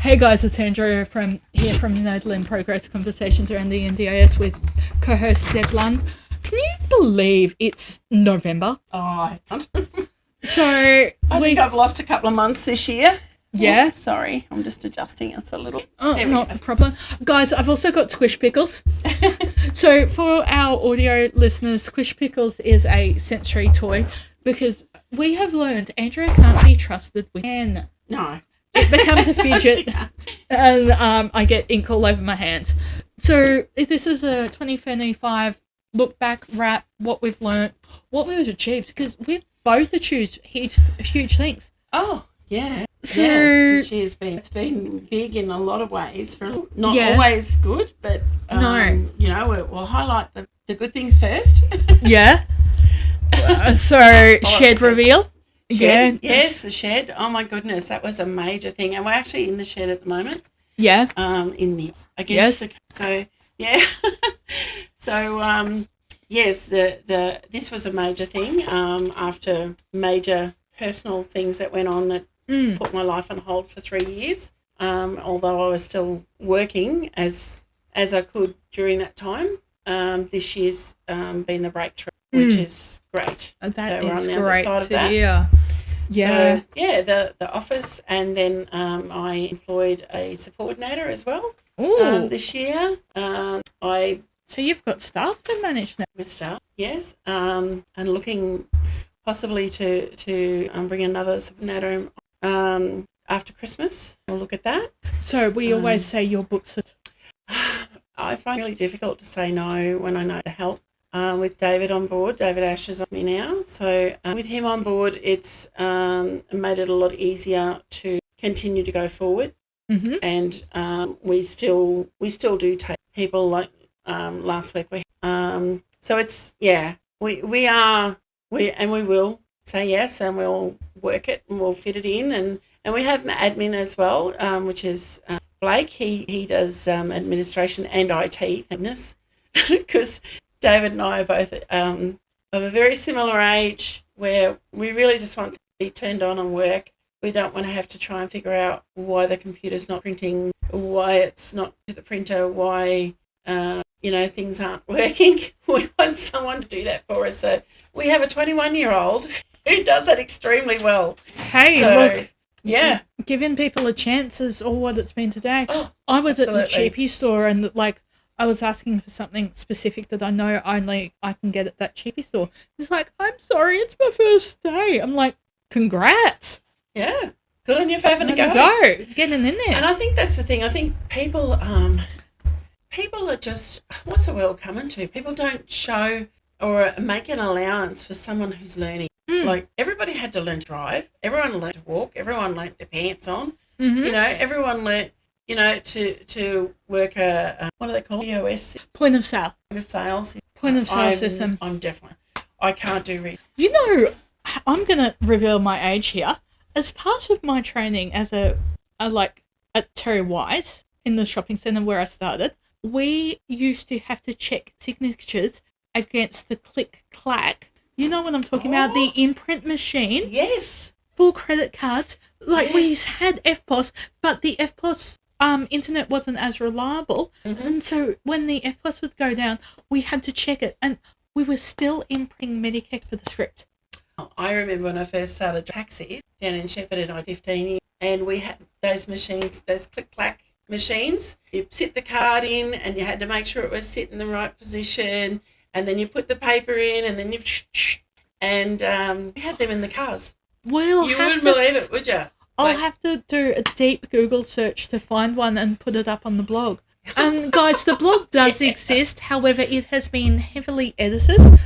Hey guys, it's Andrea from Nodal in Progress Conversations around the NDIS with co-host Deb Lund. Can you believe it's November? Oh, I can't. So I think I've lost a couple of months this year. Yeah. Oh, sorry, I'm just adjusting us a little. Oh, not a problem. Guys, I've also got Squish Pickles. So for our audio listeners, Squish Pickles is a sensory toy because we have learned Andrea can't be trusted with pen. No. It becomes a fidget and I get ink all over my hands. So if this is a 2025 look back wrap, what we've learnt, what we've achieved, because we've both achieved huge things. Oh, yeah. So, yeah, this year's been big in a lot of ways. Not always good, but no. We'll highlight the good things first. Yeah. So shed reveal. Shed. Yeah. Yes, the shed. Oh my goodness, that was a major thing, and we're actually in the shed at the moment. Yeah. In this against the so yeah. So yes, this was a major thing. After major personal things that went on that put my life on hold for 3 years. Although I was still working as I could during that time. This year's been the breakthrough, which is great. That we're is on the great other side of that. Yeah. So, the office, and then I employed a support coordinator as well this year. So you've got staff to manage now? With staff, yes, and looking possibly to bring another support coordinator after Christmas. We'll look at that. So we always say your books are... I find it really difficult to say no when I know the help. With David on board, David Ash is on me now. So with him on board, it's made it a lot easier to continue to go forward. Mm-hmm. And we still do take people like last week. So it's we will say yes, and we'll work it and we'll fit it in, and we have an admin as well, which is Blake. He does administration and IT, goodness, because David and I are both of a very similar age where we really just want to be turned on and work. We don't want to have to try and figure out why the computer's not printing, why it's not to the printer, why, things aren't working. We want someone to do that for us. So we have a 21-year-old who does that extremely well. Hey, look. Yeah. Giving people a chance is all what it's been today. Oh, I was absolutely. At the cheapie store and, I was asking for something specific that I know only I can get at that cheapie store. He's like, I'm sorry, it's my first day. I'm like, congrats. Yeah. Good on you for having to go. Getting in there. And I think that's the thing. I think people are just, what's the world coming to? People don't show or make an allowance for someone who's learning. Like, everybody had to learn to drive. Everyone learned to walk. Everyone learned their pants on. Mm-hmm. Everyone learned, to work what do they call it? POS? Point of sale. Point of sale system. I'm definitely, I can't do reading. I'm going to reveal my age here. As part of my training as at Terry White in the shopping centre where I started, we used to have to check signatures against the click-clack. You know what I'm talking about? The imprint machine. Yes. For credit cards. Yes. We had FPOS, but the FPOS internet wasn't as reliable. Mm-hmm. And so when the FPOS would go down, we had to check it. And we were still imprinting Medicare for the script. I remember when I first started taxis down in Shepparton in 15 years, and we had those machines, those click-clack machines. You sit the card in and you had to make sure it was sit in the right position, and then you put the paper in, and then you had them in the cars. You wouldn't believe it, would you? I'll have to do a deep Google search to find one and put it up on the blog. Guys, the blog does exist. However, it has been heavily edited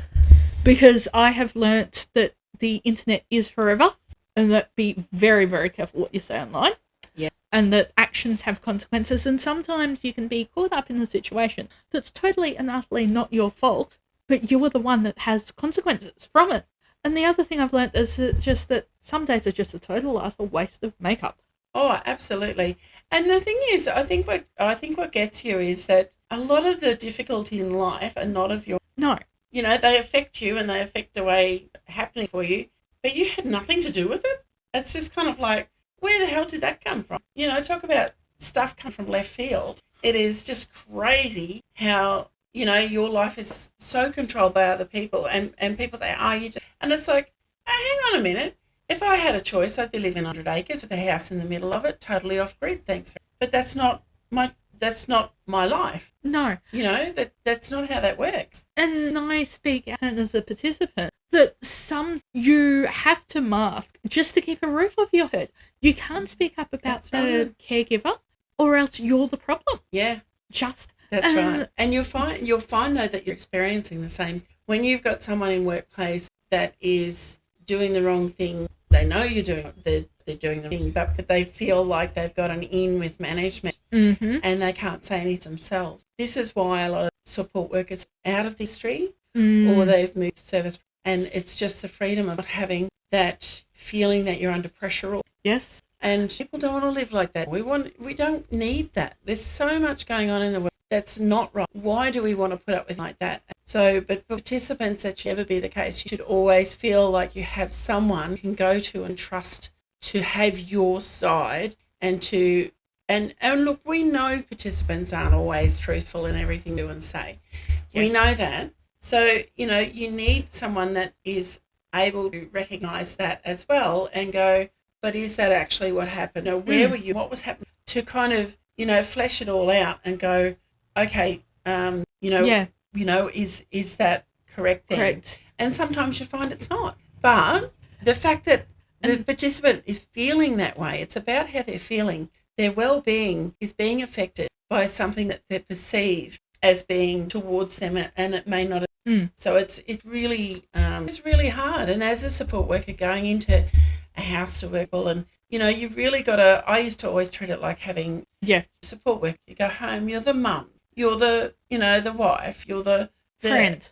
because I have learnt that the internet is forever, and that be very, very careful what you say online. Yeah. And that actions have consequences, and sometimes you can be caught up in a situation that's totally and utterly not your fault, but you are the one that has consequences from it. And the other thing I've learnt is just that some days are just a total utter waste of makeup. Oh, absolutely. And the thing is, I think what gets you is that a lot of the difficulty in life are not of your... No. They affect you and they affect the way happening for you, but you had nothing to do with it. It's just kind of like, where the hell did that come from? Talk about stuff comes from left field. It is just crazy how, your life is so controlled by other people, and people say, oh, you just, and it's like, hang on a minute. If I had a choice, I'd be living 100 acres with a house in the middle of it, totally off grid, thanks. But that's not my life. No. That's not how that works. And I speak as a participant that you have to mask just to keep a roof over your head. You can't speak up about the caregiver, or else you're the problem. Yeah. That's right. And you'll find though that you're experiencing the same. When you've got someone in workplace that is doing the wrong thing, they know they're doing the thing, but they feel like they've got an in with management, and they can't say anything themselves. This is why a lot of support workers are out of the industry, or they've moved to service, and it's just the freedom of not having that feeling that you're under pressure. Yes. And people don't want to live like that. We don't need that. There's so much going on in the world that's not right. Why do we want to put up with like that? So, but for participants, that should never be the case. You should always feel like you have someone you can go to and trust to have your side, and look, we know participants aren't always truthful in everything they do and say. Yes. We know that. So, you need someone that is able to recognise that as well and go, but is that actually what happened? Or where were you? What was happening? To kind of, flesh it all out and go, okay, is that correct then? Correct. And sometimes you find it's not. But the fact that the participant is feeling that way, it's about how they're feeling. Their well-being is being affected by something that they perceive as being towards them, and it may not. So it's really hard. And as a support worker going into a house to work, and you've really got to. I used to always treat it like having support work. You go home, you're the mum, you're the the wife, you're the friend,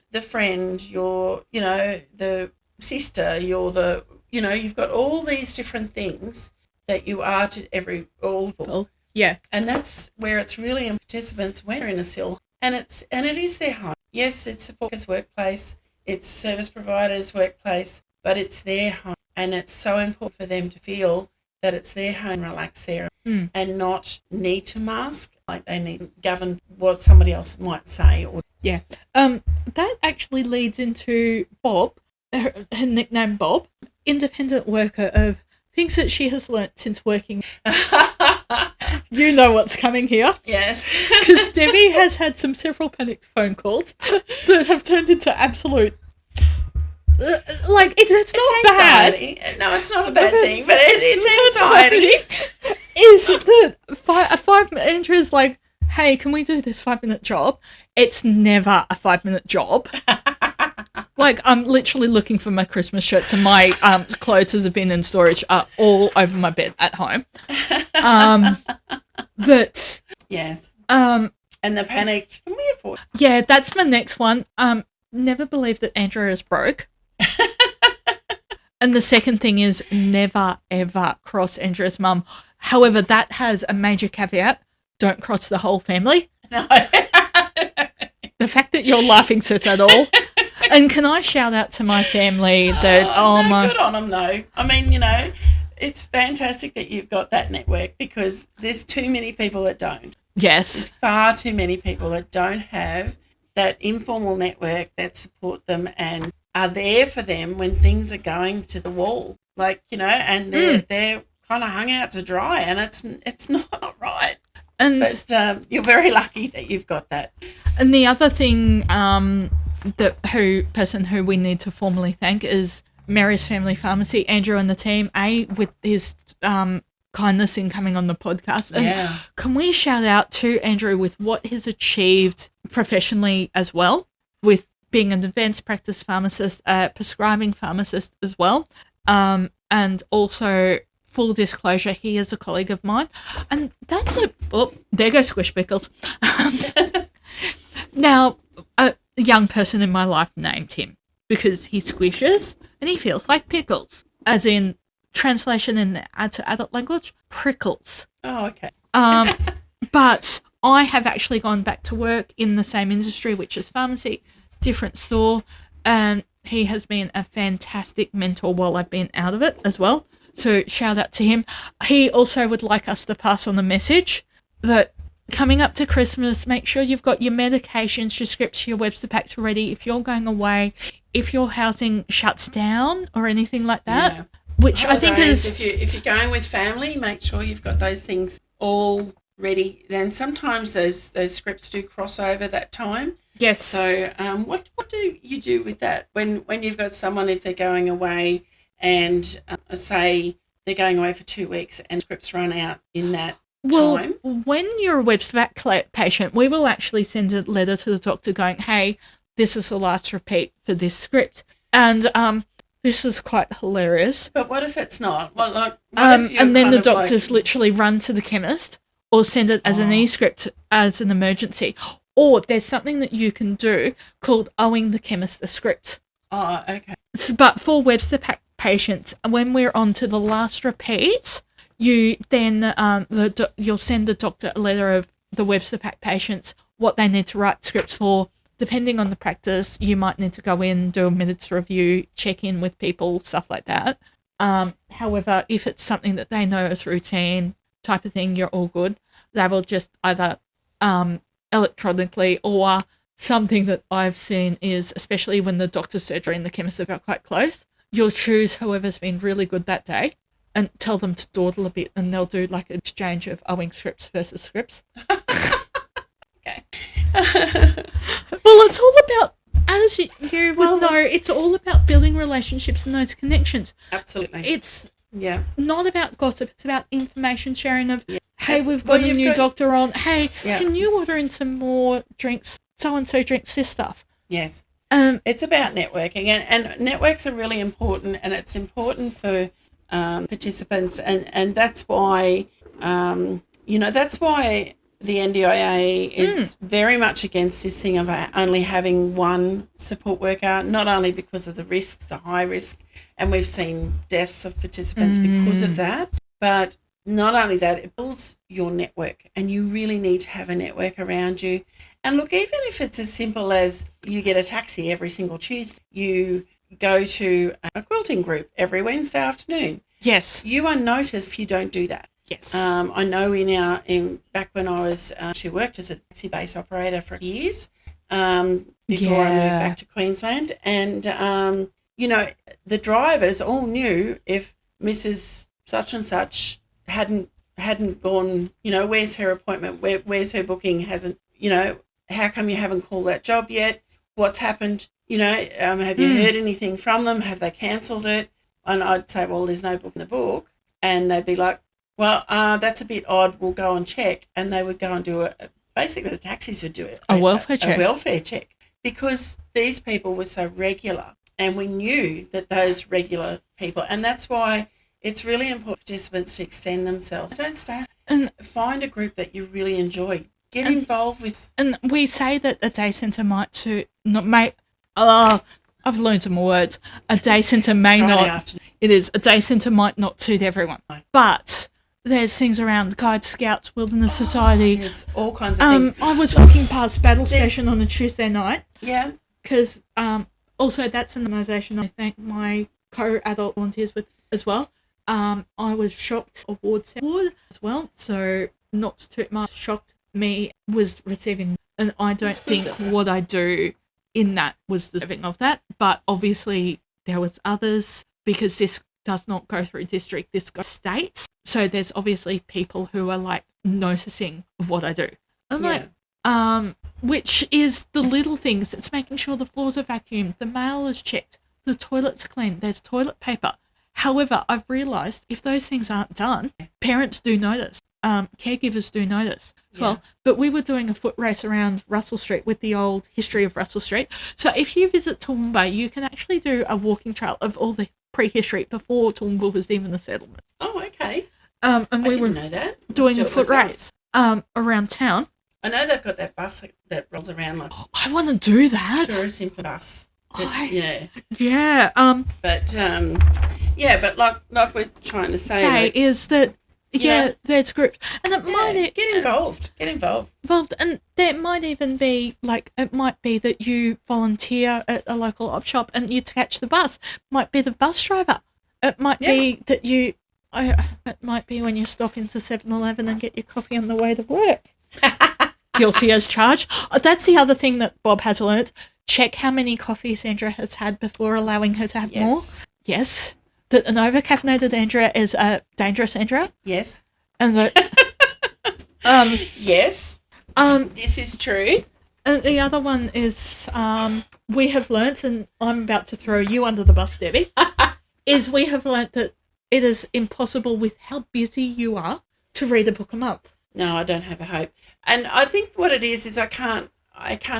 you're the sister, you're the you've got all these different things that you are to all. Yeah, and that's where it's really in participants when they're in a SIL, and it is their home. Yes, it's support workers' workplace, it's service providers' workplace, but it's their home. And it's so important for them to feel that it's their home, relax there, and not need to mask like they need to govern what somebody else might say. That actually leads into Bob, her nickname Bob, independent worker, of things that she has learnt since working. You know what's coming here. Yes. Because Debbie has had several panicked phone calls that have turned into absolute... it's not anxiety. Bad. No, it's not a bad thing, but it's anxiety. Is that a 5 minute Andrew is like, hey, can we do this 5-minute job? It's never a 5-minute job. I'm literally looking for my Christmas shirts, and my clothes that have been in storage are all over my bed at home. Yes. And the panicked. Can we afford? Yeah, that's my next one. Never believe that Andrew is broke. And the second thing is never, ever cross Andrew's mum. However, that has a major caveat. Don't cross the whole family. No. The fact that you're laughing says that all. And can I shout out to my family that, good on them though. I mean, it's fantastic that you've got that network, because there's too many people that don't. Yes. There's far too many people that don't have that informal network that support them and are there for them when things are going to the wall, and they're kind of hung out to dry, and it's not right. But you're very lucky that you've got that. And the other thing, the person who we need to formally thank is Mary's Family Pharmacy, Andrew and the team, with his kindness in coming on the podcast. And can we shout out to Andrew with what he's achieved professionally as well, with being an advanced practice pharmacist, prescribing pharmacist as well. And also, full disclosure, he is a colleague of mine. And that's it. Oh, there goes Squish Pickles. Now, a young person in my life named him because he squishes and he feels like pickles, as in translation in the to adult language, prickles. Oh, okay. But I have actually gone back to work in the same industry, which is pharmacy, different store, and he has been a fantastic mentor while I've been out of it as well. So shout out to him. He also would like us to pass on a message that coming up to Christmas, make sure you've got your medications, your scripts, your Webster packs ready. If you're going away, if your housing shuts down or anything like that, Yeah. which Holidays, I think is... if you're going with family, make sure you've got those things all ready. Then sometimes those scripts do cross over that time. Yes. So what do you do with that when you've got someone, if they're going away and say they're going away for 2 weeks and scripts run out in that time? When you're a Webster pack patient, we will actually send a letter to the doctor going, hey, this is the last repeat for this script. And this is quite hilarious. But what if it's not? Well, like, and then the doctors literally run to the chemist or send it as an e-script as an emergency. Or there's something that you can do called owing the chemist the script. Oh, okay. But for Webster pack patients, when we're on to the last repeat, you then you'll send the doctor a letter of the Webster pack patients, what they need to write scripts for. Depending on the practice, you might need to go in, do a minutes review, check in with people, stuff like that. However, if it's something that they know is routine type of thing, you're all good. They will just either electronically, or something that I've seen is, especially when the doctor's surgery and the chemist have got quite close, you'll choose whoever's been really good that day and tell them to dawdle a bit, and they'll do like an exchange of owing scripts versus scripts. Okay. Well, it's all about, as you would know, it's all about building relationships and those connections. Absolutely. It's not about gossip. It's about information sharing of, hey, we've got a new got doctor on. Hey, can you order in some more drinks? So-and-so drinks this stuff. Yes. It's about networking, and networks are really important, and it's important for participants, and that's why, that's why the NDIA is very much against this thing of only having one support worker, not only because of the risks, the high risk, and we've seen deaths of participants because of that, but not only that, it builds your network, and you really need to have a network around you. And look, even if it's as simple as you get a taxi every single Tuesday, you go to a quilting group every Wednesday afternoon. Yes. You are noticed if you don't do that. Yes. I know back when I was, she worked as a taxi base operator for years before I moved back to Queensland. And, the drivers all knew if Mrs. Such and Such hadn't gone, where's her appointment? Where's her booking? How come you haven't called that job yet? What's happened? Have you heard anything from them? Have they cancelled it? And I'd say, well, there's no book in the book. And they'd be like, well, that's a bit odd. We'll go and check. And they would go and do basically the taxis would do it. A welfare check. A welfare check. Because these people were so regular, and we knew that those regular people, and that's why it's really important for participants to extend themselves. Don't stay. And find a group that you really enjoy. Get involved with. And we say that a day centre might suit, I've learned some more words. A day centre may not. It is. A day centre might not suit everyone. But there's things around Guide Scouts, Wilderness Society. There's all kinds of things. I was walking past Battle Station on a Tuesday night. Yeah. Because also that's an organisation I thank my co-adult volunteers with as well. I was shocked award as well. So not to toot my shocked me was receiving, and I don't think what I do in that was deserving of that. But obviously there was others, because this does not go through district, this goes states. So there's obviously people who are like noticing of what I do. And which is the little things. It's making sure the floors are vacuumed, the mail is checked, the toilets are clean, there's toilet paper. However, I've realised if those things aren't done, parents do notice, caregivers do notice. Well, but we were doing a foot race around Russell Street with the old history of Russell Street. So if you visit Toowoomba, you can actually do a walking trail of all the prehistory before Toowoomba was even a settlement. Oh, okay. And we were know that. doing a foot race around town. I know they've got that bus that rolls around like. Oh, I want to do that. Tourist info bus. Yeah. But like we're trying to say is that. Yeah, there's groups, and it might get involved. Get involved, and there might even be it might be that you volunteer at a local op shop and you catch the bus. Might be the bus driver. It might be that you It might be when you stop into 7-Eleven and get your coffee on the way to work. Guilty as charged. That's the other thing that Bob has learnt. Check how many coffees Andrea has had before allowing her to have more. Yes. That an overcaffeinated Andrea is a dangerous Andrea. Yes. And that... yes. This is true. And the other one is we have learnt, and I'm about to throw you under the bus, Debbie, is we have learnt that it is impossible with how busy you are to read a book a month. No, I don't have a hope. And I think what it is I can't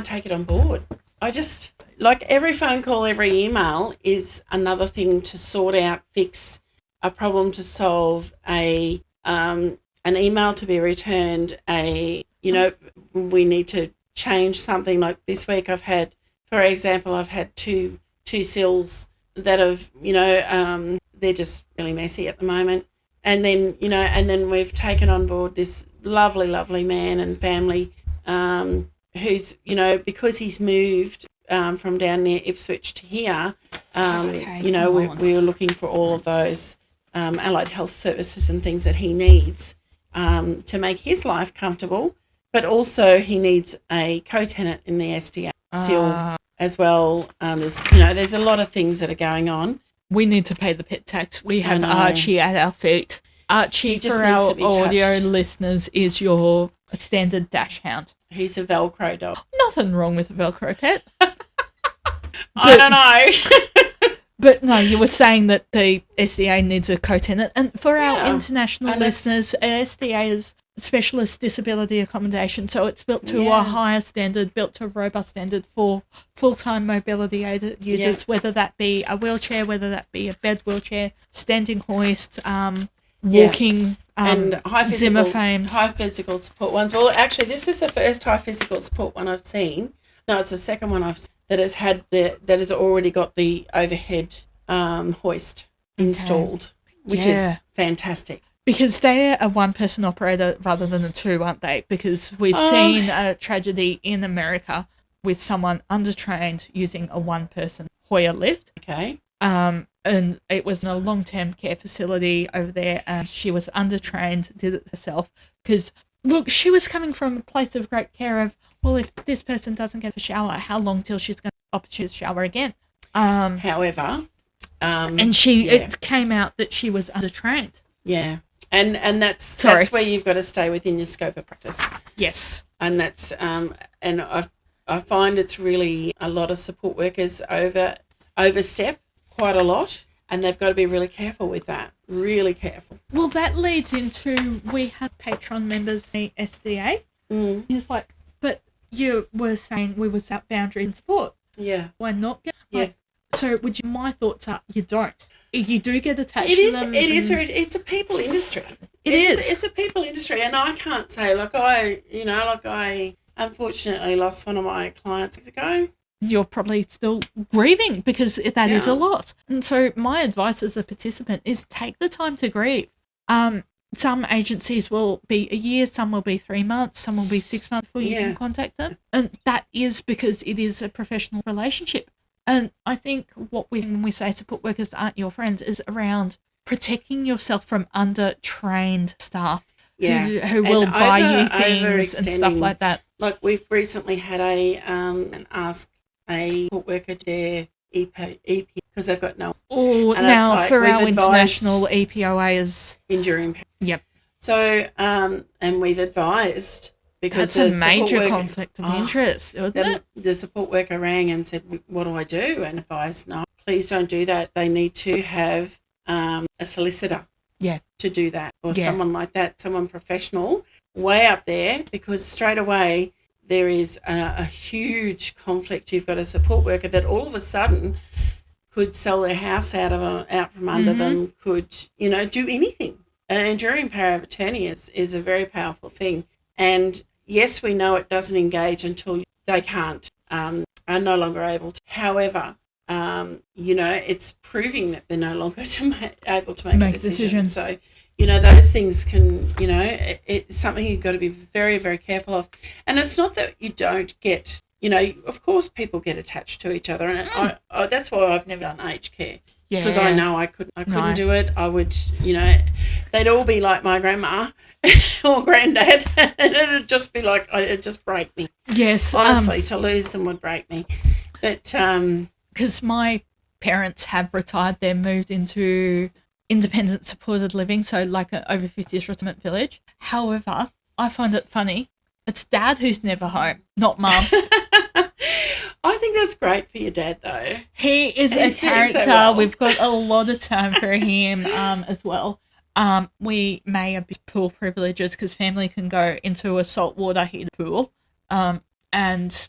take it on board. I just, like, every phone call, every email is another thing to sort out, fix, a problem to solve, an email to be returned, we need to change something. Like this week I've had two sills that have, they're just really messy at the moment. And then we've taken on board this lovely, lovely man and family who's, because he's moved from down near Ipswich to here, we were looking for all of those allied health services and things that he needs to make his life comfortable, but also he needs a co-tenant in the SDA SIL as well. There's a lot of things that are going on. We need to pay the pet tax. We have Archie at our feet. Archie, for our audio listeners, is your standard dash hound. He's a Velcro dog. Nothing wrong with a Velcro pet. I don't know. But no, you were saying that the SDA needs a co-tenant. And for our international listeners, SDA is Specialist Disability Accommodation. So it's built to a higher standard, built to a robust standard for full-time mobility aid users, whether that be a wheelchair, whether that be a bed wheelchair, standing hoist, walking, and high physical support ones. Well, actually, this is the first high physical support one I've seen. No, it's the second one I've seen that has already got the overhead hoist installed, which is fantastic. Because they're a one-person operator rather than a two, aren't they? Because we've seen a tragedy in America with someone undertrained using a one-person Hoyer lift. Okay. And it was in a long-term care facility over there, and she was undertrained, did it herself. Because, look, she was coming from a place of great care of, well, if this person doesn't get a shower, how long till she's going to opportunity to shower again? However... it came out that she was undertrained. Yeah. And that's where you've got to stay within your scope of practice. Yes. And that's and I find it's really a lot of support workers overstep quite a lot, and they've got to be really careful with that. Really careful. Well, that leads into, we have Patreon members in the SDA. It's like, but you were saying we was out boundary and support. Yeah. Why not get? Yes. So my thoughts are you don't. You do get attached to them. It's a people industry. It's a people industry, and I can't say, I unfortunately lost one of my clients years ago. You're probably still grieving because that is a lot. And so my advice as a participant is take the time to grieve. Some agencies will be a year, some will be 3 months, some will be 6 months before you can contact them. And that is because it is a professional relationship. And I think when we say support workers aren't your friends is around protecting yourself from under-trained staff who will buy you things and stuff like that. Like we've recently had ask a support worker to their EP because they've got no. Oh, now for our international EPOA is injury impairment. Yep. So and we've advised. Because that's a major conflict of interest, isn't it? The support worker rang and said, what do I do? And advised, no, please don't do that. They need to have a solicitor to do that, or someone like that, someone professional way up there, because straight away there is a huge conflict. You've got a support worker that all of a sudden could sell their house out from under them, could, do anything. An enduring power of attorney is a very powerful thing. And yes, we know it doesn't engage until they can't, are no longer able to. However, it's proving that they're no longer able to make a decision. So, those things can, it's something you've got to be very, very careful of. And it's not that you don't get, of course people get attached to each other. And that's why I've never done aged care. because I know I couldn't do it. I would, they'd all be like my grandma or granddad, and it'd just be like, it'd just break me. Yes. Honestly, to lose them would break me. But because my parents have retired, they're moved into independent supported living, so like an over 50s retirement village. However, I find it funny. It's Dad who's never home, not Mum. I think that's great for your dad, though. He is a character. So well. We've got a lot of time for him as well. We may abuse pool privileges because family can go into a saltwater heated pool, as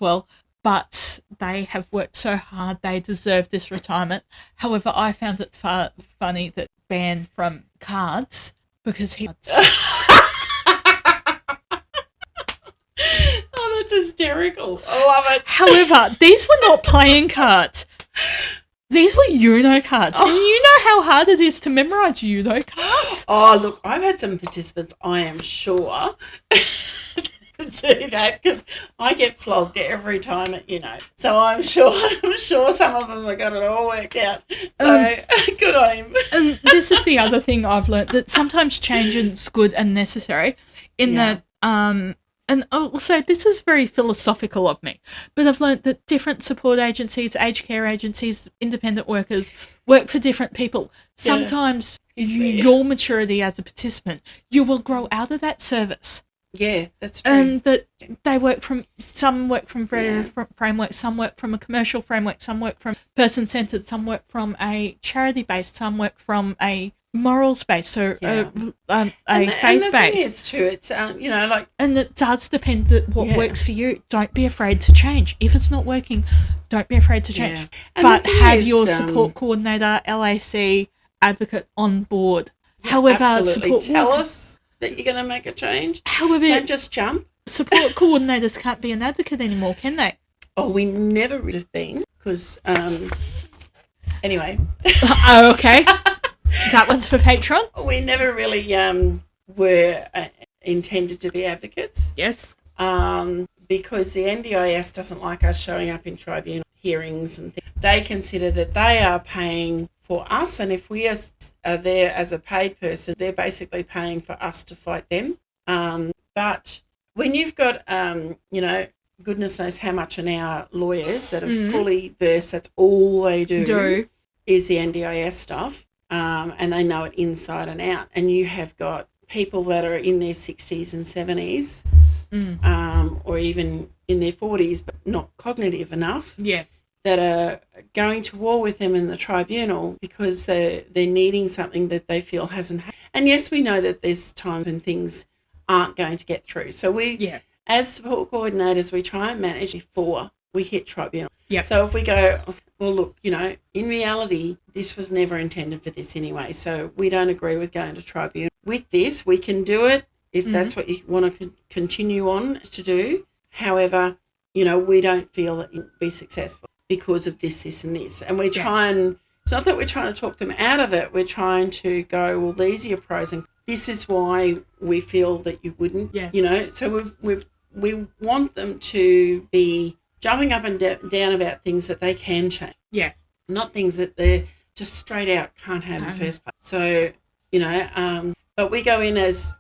well. But they have worked so hard; they deserve this retirement. However, I found it funny that banned from cards because he. Oh, that's hysterical! I love it. However, these were not playing cards. These were Uno cards. And you know how hard it is to memorise Uno cards? Oh, look, I've had some participants, I am sure, do that because I get flogged every time So I'm sure some of them have got it all worked out. So good on him. And this is the other thing I've learnt, that sometimes change is good and necessary that and also, this is very philosophical of me, but I've learnt that different support agencies, aged care agencies, independent workers work for different people. Sometimes your maturity as a participant, you will grow out of that service. Yeah, that's true. And that some work from frameworks, some work from a commercial framework, some work from person-centred, some work from a charity-based, some work from a morals based, so faith based. And the thing is too, it's and it does depend on what works for you. Don't be afraid to change. If it's not working, don't be afraid to change. But have your support coordinator, LAC, advocate on board. However, tell us that you're going to make a change. However, don't just jump. Support coordinators can't be an advocate anymore, can they? Oh, we never would have been because anyway. Okay. That one's for Patreon? We never really were intended to be advocates. Yes. Because the NDIS doesn't like us showing up in tribunal hearings and things. They consider that they are paying for us, and if we are there as a paid person, they're basically paying for us to fight them. But when you've got, goodness knows how much an hour lawyers that are fully versed, that's all they do is the NDIS stuff. And they know it inside and out. And you have got people that are in their 60s and 70s or even in their 40s but not cognitive enough that are going to war with them in the tribunal because they're needing something that they feel hasn't happened. And, yes, we know that there's times when things aren't going to get through. So we, as support coordinators, we try and manage before we hit tribunal. Yep. So if we go, well, look, in reality, this was never intended for this anyway, so we don't agree with going to tribunal. With this, we can do it if that's what you want to continue on to do. However, we don't feel that you'll be successful because of this, and this. And we try and, it's not that we're trying to talk them out of it, we're trying to go, well, these are your pros, and this is why we feel that you wouldn't, So we want them to be jumping up and down about things that they can change. Yeah. Not things that they're just straight out can't have in the first place. So, but we go in as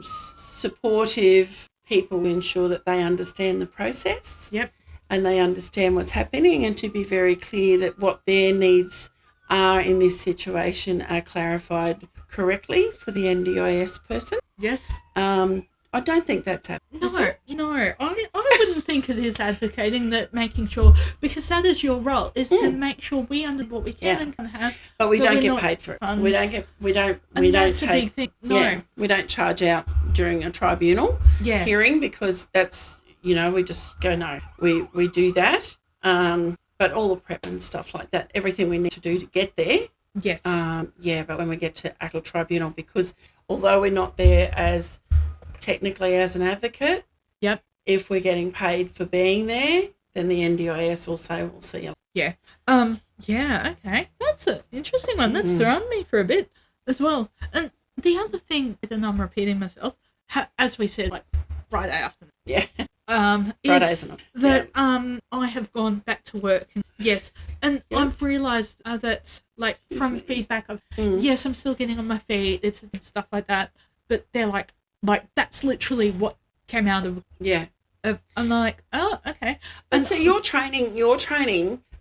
supportive people to ensure that they understand the process. Yep. And they understand what's happening, and to be very clear that what their needs are in this situation are clarified correctly for the NDIS person. Yes. I don't think that's happening. No, I wouldn't think it is advocating that, making sure, because that is your role, is to make sure we understand what we can and can have. But we don't get paid for it. Funds. We don't take, a big thing. No. Yeah, we don't charge out during a tribunal hearing because that's, we just go, no, we do that. But all the prep and stuff like that, everything we need to do to get there. Yes. But when we get to actual tribunal, because although we're not there as technically as an advocate, if we're getting paid for being there, then the NDIS will say, we'll see you. Yeah. Okay. That's an interesting one. That's thrown me for a bit as well. And the other thing, and I'm repeating myself, as we said, like Friday afternoon. Yeah. Fridays and that I have gone back to work. And yes, and I've realised that, like, from feedback of yes, I'm still getting on my feet, it's and stuff like that. But they're like that's literally what came out of I'm like, oh, okay. And so your training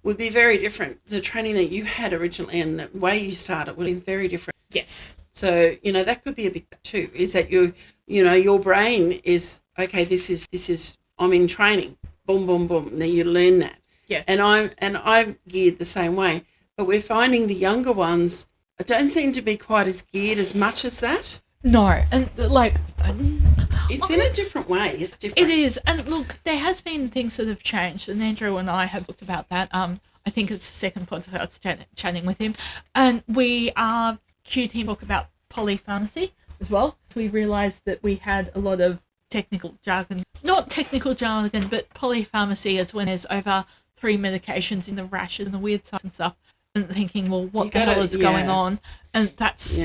would be very different. The training that you had originally and the way you started would have been very different. Yes. So, that could be a big too, is that your brain is, okay, this is I'm in training. Boom, boom, boom. And then you learn that. Yes. And I'm geared the same way. But we're finding the younger ones don't seem to be quite as geared as much as that. No, and like it's in a different way. It's different. It is, and look, there has been things that have changed, and Andrew and I have looked about that. I think it's the second podcast chatting with him, and we cued him talk about polypharmacy as well. We realised that we had a lot of technical jargon, not technical jargon, but polypharmacy is when there's over 3 medications in the rashes and the weird stuff and stuff. And thinking, well, what the hell is going on? And that's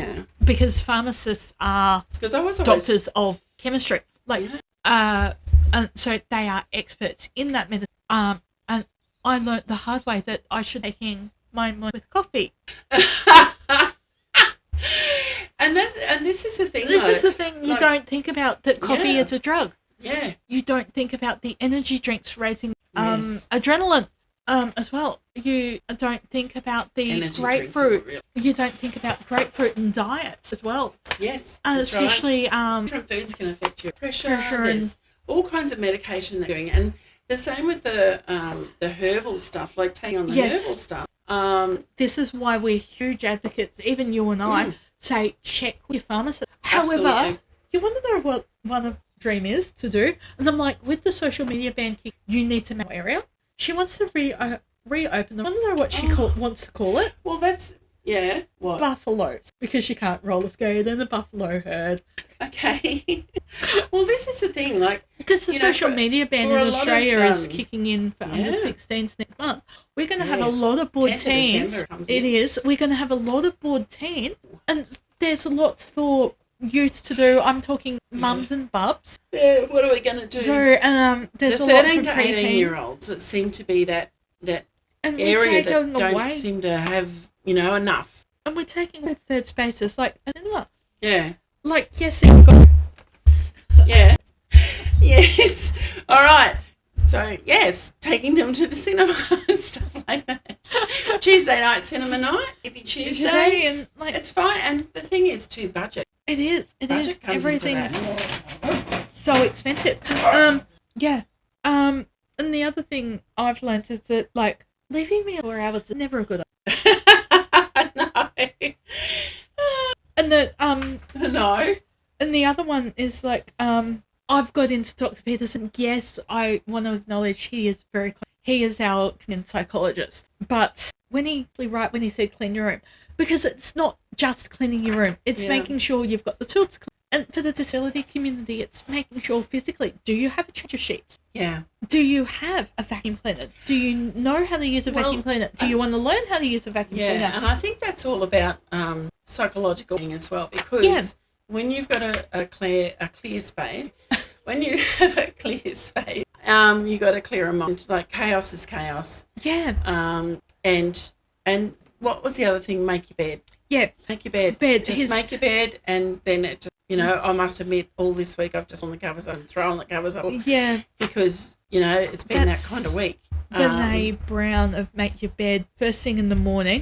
because pharmacists are doctors of chemistry, and so they are experts in that medicine. And I learnt the hard way that I should be taking my with coffee. and this is the thing. This is the thing you don't think about, that coffee is a drug. Yeah. You don't think about the energy drinks raising adrenaline. As well, you don't think about the energy grapefruit. You don't think about grapefruit in diets as well. Yes, and especially different foods can affect your pressure. There's all kinds of medication that you're doing, and the same with the herbal stuff, like taking on the herbal stuff. This is why we're huge advocates. Even you and I say check with your pharmacist. Absolutely. However, you want to know what one of dream is to do, and I'm like, with the social media ban, you need to make area. She wants to reopen them. I don't know what she wants to call it. Well, that's, what? Buffaloes, because she can't roller skate in a buffalo herd. Okay. Well, this is the thing, because the social media ban in Australia is kicking in for under 16s next month. We're going to have a lot of bored teens. It is. We're going to have a lot of bored teens, and there's a lot for youth to do. I'm talking mums and bubs. Yeah, what are we going to do? There's the a lot 13 to 18-year-olds that seem to be that area that don't seem to have, enough. And we're taking with third spaces, yeah. Yes, you've got... Yeah. Yes. All right. So, yes, taking them to the cinema and stuff like that. Tuesday night cinema night, every Tuesday. And, it's fine. And the thing is, too, budget. It is. Budget comes Everything's into that. so expensive. And the other thing I've learned is that, leaving me 4 hours is never a good idea. No. And that, no. And the other one is, I've got into Dr. Peterson. Yes, I want to acknowledge he is our psychologist. But when he said clean your room, because it's not just cleaning your room, it's making sure you've got the tools to clean. And for the disability community, it's making sure physically, do you have a change of sheets? Yeah. Do you have a vacuum cleaner? Do you know how to use a vacuum cleaner? Do you want to learn how to use a vacuum cleaner? Yeah, and I think that's all about psychological thing as well, because when you've got a clear space, when you have a clear space, you got to clear a mind. Chaos is chaos. Yeah. And what was the other thing? Make your bed. Yeah. Make your bed. Just make your bed, and then it just, I must admit, all this week I've just on the covers up and thrown the covers up. Yeah. Because, it's been that kind of week. Brene Brown of Make Your Bed first thing in the morning,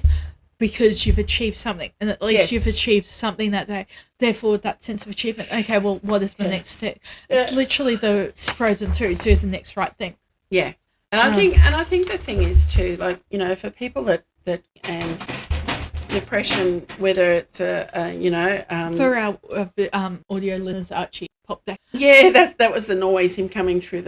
because you've achieved something, and at least you've achieved something that day. Therefore, that sense of achievement. Okay, well, what is my next step? It's literally the Frozen 2, do the next right thing. Yeah. And I think the thing is too, for people that and depression, whether it's for our audio listeners, Archie popped back. Yeah, that was the noise, him coming through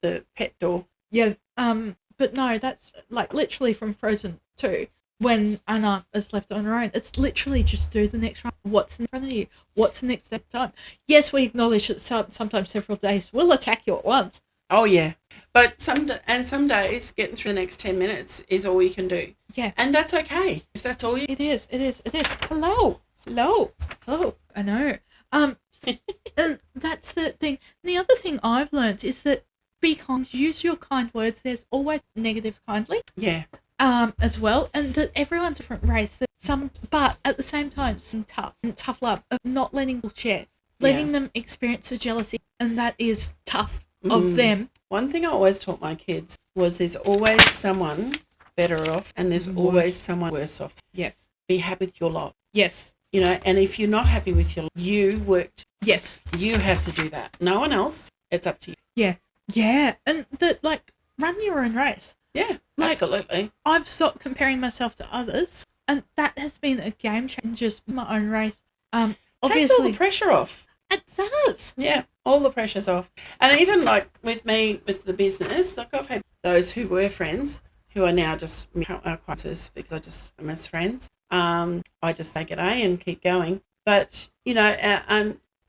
the pet door. Yeah. But no, that's literally from Frozen 2. When Anna is left on her own, it's literally just do the next run. What's in front of you? What's the next step time? Yes, we acknowledge that sometimes several days will attack you at once. Oh, yeah. But some days, getting through the next 10 minutes is all you can do. Yeah. And that's okay. If that's all you... It is. Hello. I know. And that's the thing. And the other thing I've learned is that kind. Use your kind words. There's always negatives kindly. Yeah. As well, and that everyone's different race. That but at the same time, some tough love of not letting people share, letting them experience the jealousy, and that is tough of them. One thing I always taught my kids was there's always someone better off, and there's always someone worse off. Yes. Be happy with your lot. Yes. You know, and if you're not happy with your lot, you worked. Yes. You have to do that. No one else. It's up to you. Yeah. Yeah. And that, like, run your own race. Yeah, like, absolutely. I've stopped comparing myself to others, and that has been a game changer. Just my own race. Obviously, takes all the pressure off. It does. Yeah, all the pressure's off. And even like with me, with the business, like I've had those who were friends who are now just acquaintances because I just miss friends. I just say g'day and keep going. But, you know,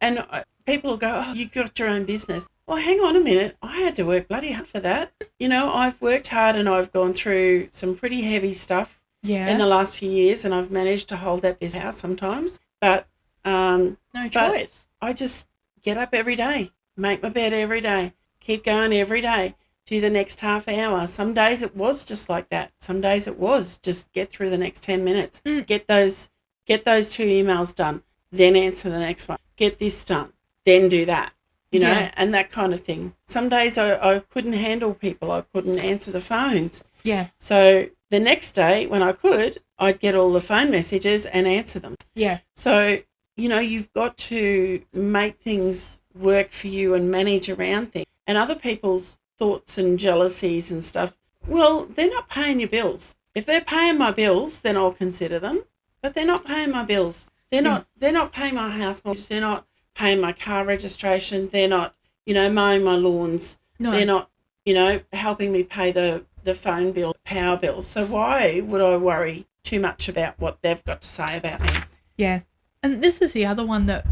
and people will go, oh, you got your own business. Well, hang on a minute. I had to work bloody hard for that. You know, I've worked hard and I've gone through some pretty heavy stuff in the last few years, and I've managed to hold that business out sometimes. But no choice. I just get up every day, make my bed every day, keep going every day, do the next half hour. Some days it was just like that. Some days it was just get through the next 10 minutes, get those 2 emails done, then answer the next one, get this done, then do that. You know, and that kind of thing. Some days I couldn't handle people. I couldn't answer the phones. Yeah. So the next day when I could, I'd get all the phone messages and answer them. Yeah. So, you know, you've got to make things work for you and manage around things. And other people's thoughts and jealousies and stuff, well, they're not paying your bills. If they're paying my bills, then I'll consider them. But they're not paying my bills. They're not paying my house mortgage. They're not paying my car registration. They're not, you know, mowing my lawns. No. They're not, you know, helping me pay the phone bill, power bill. So why would I worry too much about what they've got to say about me? Yeah. And this is the other one that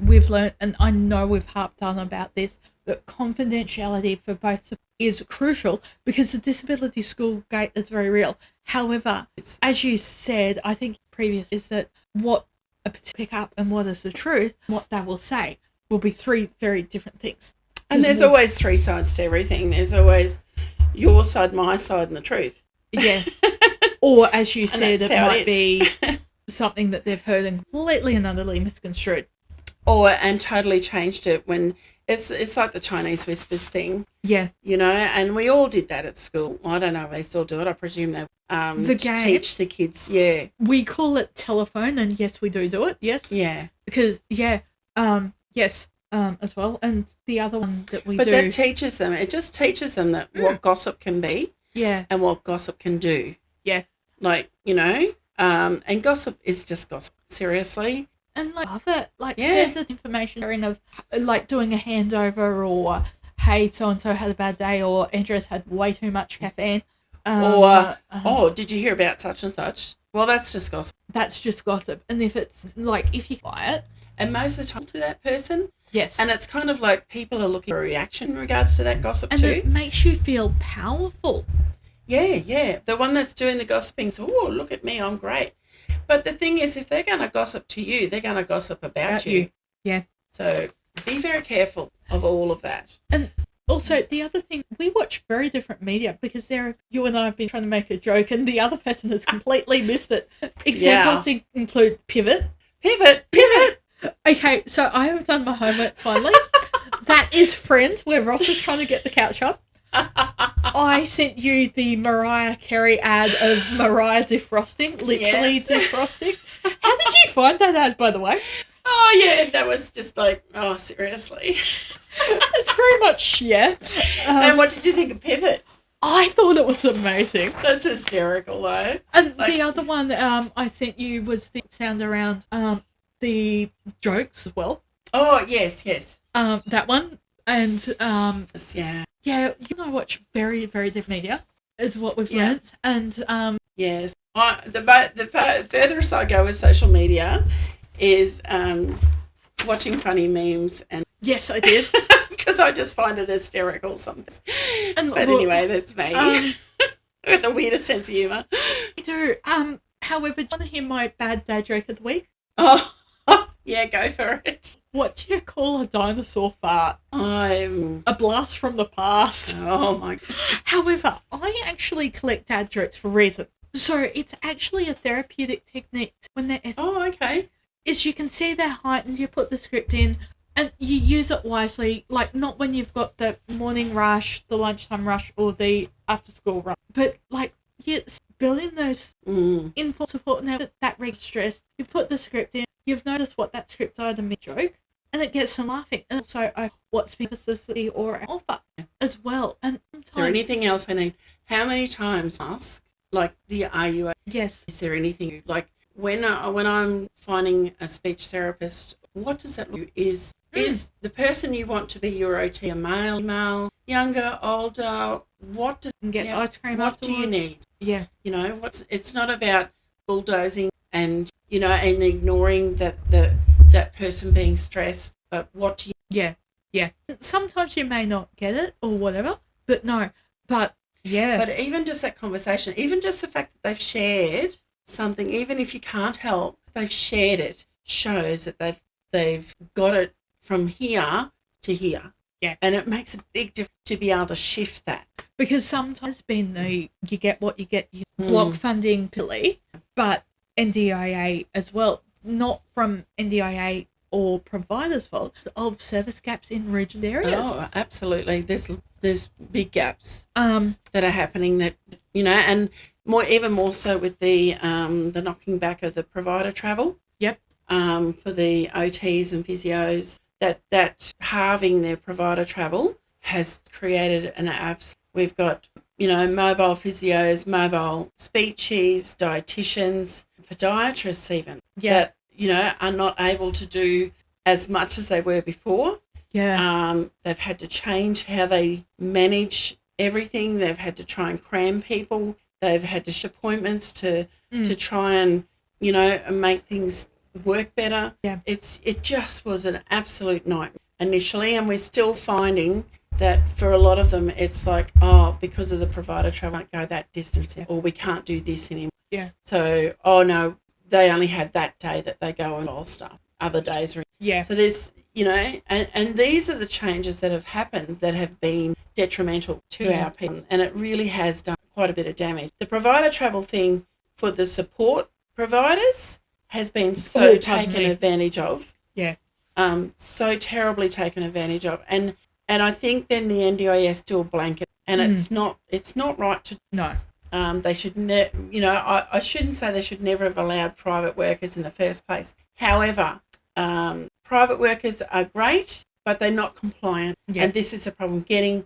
we've learned, and I know we've harped on about this, that confidentiality for both is crucial because the disability school gate is very real. However, as you said, I think previous is that what a pick up and what is the truth, what they will say will be 3 very different things. And there's always 3 sides to everything. There's always your side, my side, and the truth. Yeah. Or as you said, it might be something that they've heard and completely and utterly misconstrued. And totally changed it when it's like the Chinese whispers thing. Yeah. You know, and we all did that at school. I don't know if they still do it. I presume they teach the kids. Yeah. We call it telephone, and yes, we do it. Yes. Yeah. Because, yes, as well. And the other one that we do. But that teaches them. It just teaches them that what gossip can be. Yeah. And what gossip can do. Yeah. Like, you know, and gossip is just gossip. Seriously. And like, love it. Like, there's an information sharing of like doing a handover, or hey, so and so had a bad day, or Andrea's had way too much caffeine. Did you hear about such and such? Well, that's just gossip. That's just gossip. And if it's like, if you're quiet, and most of the time to that person. Yes. And it's kind of like people are looking for a reaction in regards to that gossip and too. And it makes you feel powerful. Yeah. The one that's doing the gossiping, so, oh, look at me, I'm great. But the thing is, if they're going to gossip to you, they're going to gossip about you. Yeah. So be very careful of all of that. And also, the other thing, we watch very different media because you and I have been trying to make a joke and the other person has completely missed it. Examples include Pivot. Okay, so I have done my homework finally. That is Friends, where Ross is trying to get the couch up. I sent you the Mariah Carey ad of Mariah defrosting, literally defrosting. How did you find that ad, by the way? Oh, yeah, that was just like, oh, seriously. It's very much, yeah. And what did you think of Pivot? I thought it was amazing. That's hysterical, though. And the other one I sent you was the sound around the jokes as well. Oh, yes. That one. And yeah, you and I watch very, very different media is what we've learned. And yes, the furthest I go with social media is watching funny memes. And yes, I did. Because I just find it hysterical sometimes. But anyway, that's me. With the weirdest sense of humour. I do. However, do you want to hear my bad dad joke of the week? Oh, Yeah, go for it. What do you call a dinosaur fart? I'm. A blast from the past. Oh my. However, I actually collect dad jokes for a reason. So it's actually a therapeutic technique when they're Oh, okay. is you can see their height and you put the script in and you use it wisely, like not when you've got the morning rush, the lunchtime rush, or the after school rush, but like you build in those info support and that regular stress. You put the script in, you've noticed what that script either mid joke, and it gets them laughing. And also, what's specificity or an offer as well. And sometimes, Is there anything else I need? How many times ask, like, the are you? Yes. Is there anything, like, when I'm finding a speech therapist, what does that look? Is the person you want to be your OT a male, female, younger, older? What does And get ice cream What afterwards. do you need? Yeah. You know, it's not about bulldozing and, you know, and ignoring that person being stressed, but what do you... Yeah. Yeah. Sometimes you may not get it or whatever, but no. But yeah. But even just that conversation, even just the fact that they've shared something, even if you can't help, they've shared it, shows that they've got it from here to here. Yeah. And it makes a big difference to be able to shift that. Because sometimes being you get what you get, you block funding pilly, but NDIA as well, not from NDIA or providers' fault, of service gaps in regional areas. Oh, absolutely. There's big gaps that are happening that, you know, and even more so with the knocking back of the provider travel. Yep. For the OTs and physios, that halving their provider travel has created an apps. We've got, you know, mobile physios, mobile speechies, dietitians, podiatrists even, that, you know, are not able to do as much as they were before. Yeah. They've had to change how they manage everything. They've had to try and cram people. They've had to shift appointments to try and, you know, make things work better. Yeah. It just was an absolute nightmare initially, and we're still finding that for a lot of them it's like, oh, because of the provider travel, can't go that distance, or we can't do this anymore. Yeah. So, oh no, they only have that day that they go and all stuff. Other days are... Yeah. So there's, you know, and these are the changes that have happened that have been detrimental to our people, and it really has done quite a bit of damage. The provider travel thing for the support providers has been so taken advantage of. Yeah. So terribly taken advantage of. And I think then the NDIS do a blanket, and it's not right to... No. They should you know, I shouldn't say they should never have allowed private workers in the first place. However, private workers are great, but they're not compliant. Yeah. And this is a problem, getting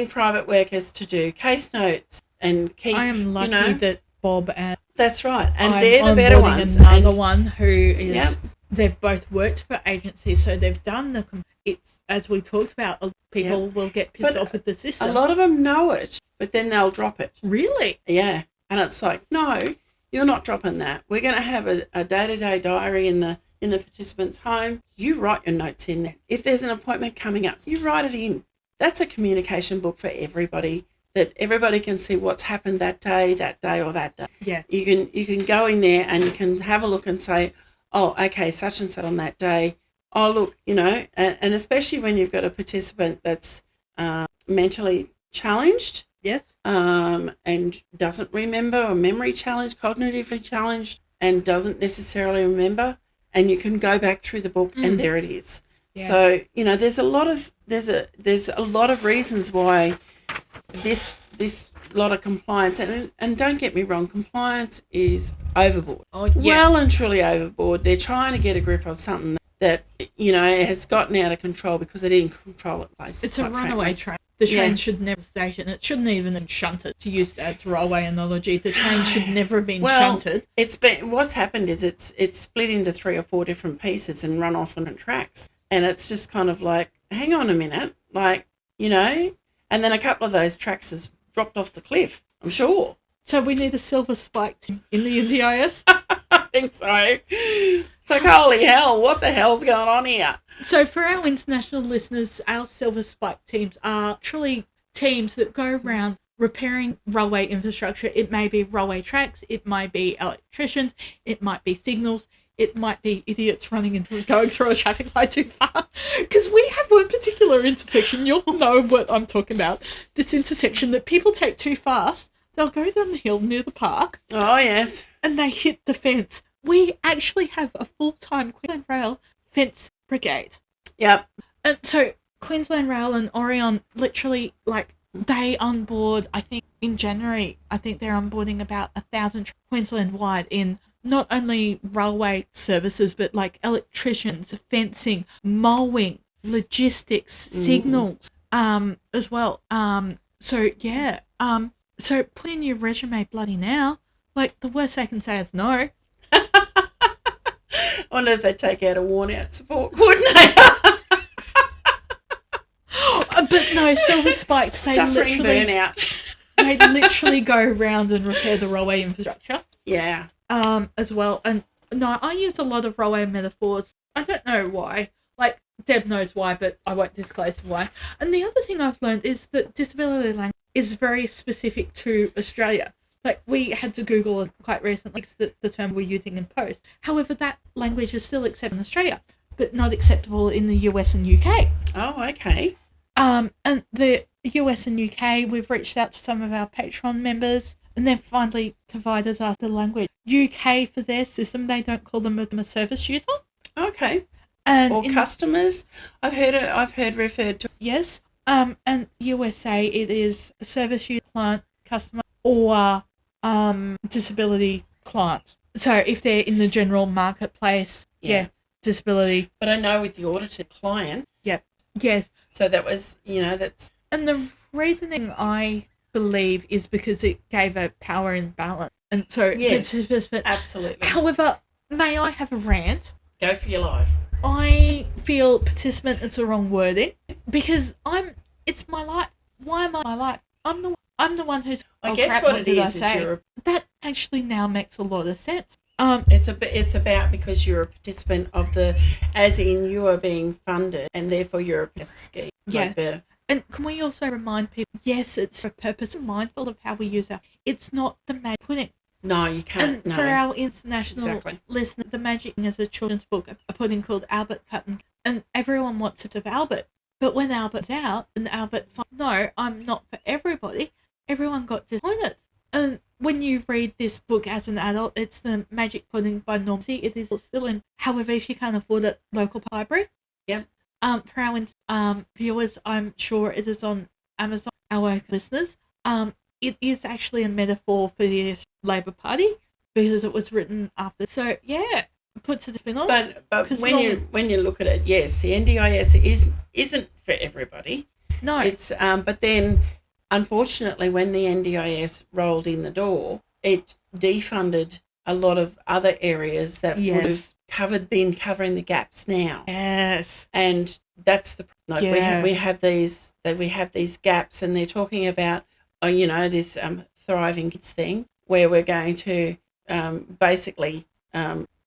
private workers to do case notes and keep... I am lucky, you know, that Bob and... That's right. And I'm they're the better ones. Another one who is... Yep. They've both worked for agencies, so they've done it's, as we talked about, people will get pissed off with the system. A lot of them know it, but then they'll drop it. Really? Yeah. And it's like, no, you're not dropping that. We're going to have a day-to-day diary in the participant's home. You write your notes in there. If there's an appointment coming up, you write it in. That's a communication book for everybody, that everybody can see what's happened that day or that day. Yeah. You can go in there and you can have a look and say, oh, okay, such and such on that day. Oh, look, you know, and especially when you've got a participant that's mentally challenged. Yes. And doesn't remember, or memory challenged, cognitively challenged, and doesn't necessarily remember, and you can go back through the book and there it is. Yeah. So, you know, there's a lot of reasons why this lot of compliance, and don't get me wrong, compliance is overboard. Oh, yes. Well and truly overboard. They're trying to get a grip on something that, you know, has gotten out of control because they didn't control it. It's a runaway train. The train should never station. It shouldn't even have been shunted, to use that railway analogy. The train should never have been shunted. What's happened is it's split into 3 or 4 different pieces and run off on tracks. And it's just kind of like, hang on a minute, like, you know, and then a couple of those tracks has dropped off the cliff, I'm sure. So we need a silver spike team in the NDIS? I think so. It's like, holy hell, what the hell's going on here? So for our international listeners, our silver spike teams are truly teams that go around repairing railway infrastructure. It may be railway tracks, it might be electricians, it might be signals, it might be idiots going through a traffic light too far. Because we have one particular intersection, you'll know what I'm talking about, this intersection that people take too fast. They'll go down the hill near the park. Oh, yes. And they hit the fence. We actually have a full-time Queensland Rail fence brigade. Yep. And so Queensland Rail and Orion literally, like, they onboard, I think in January, I think they're onboarding about 1,000 Queensland-wide in not only railway services, but like electricians, fencing, mowing, logistics, signals, as well. So put in your resume bloody now. Like, the worst they can say is no. I wonder if they take out a worn-out support coordinator. But no, silver spikes. Suffering burnout. They literally go around and repair the railway infrastructure. Yeah. As well. And no, I use a lot of railway metaphors. I don't know why. Like, Deb knows why, but I won't disclose why. And the other thing I've learned is that disability language is very specific to Australia. Like, we had to Google it quite recently, the term we're using in post. However, that language is still accepted in Australia, but not acceptable in the US and UK. Oh, okay. And the US and UK, we've reached out to some of our Patreon members, and they've finally provided us the language. UK, for their system, they don't call them a service user. Okay. And or customers. I've heard referred to. Yes. And USA, it is a service user, client, customer, or disability client. So if they're in the general marketplace, disability. But I know with the audited client. Yeah. Yes. So that was, that's. And the reasoning, I believe, is because it gave a power imbalance. And so, yes, absolutely. However, may I have a rant? Go for your life. I feel participant is the wrong wording because it's my life. Why am I my life? I'm the one who's. I guess what it is that actually now makes a lot of sense. It's about because you're a participant of as in you are being funded and therefore you're a scheme. Yeah. Like and can we also remind people, yes, it's for a purpose, mindful of how we use it's not the magic pudding. No, you can't. And for our international listeners, the magic is a children's book, a pudding called Albert Cutton, and everyone wants it of Albert. But when Albert's out and Albert finds, no, I'm not for everybody, everyone got disappointed. And when you read this book as an adult, it's The Magic Pudding by Norm C. It is still in, however, if you can't afford it, local library. Yep. For our viewers, I'm sure it is on Amazon, our listeners. It is actually a metaphor for the Labor Party because it was written after. So, yeah, it puts a spin on it. But when you look at it, yes, the NDIS isn't for everybody. No. It's but then, unfortunately, when the NDIS rolled in the door, it defunded a lot of other areas that would have been covering the gaps now. Yes. And that's we have these gaps, and they're talking about this thriving kids thing where we're going to basically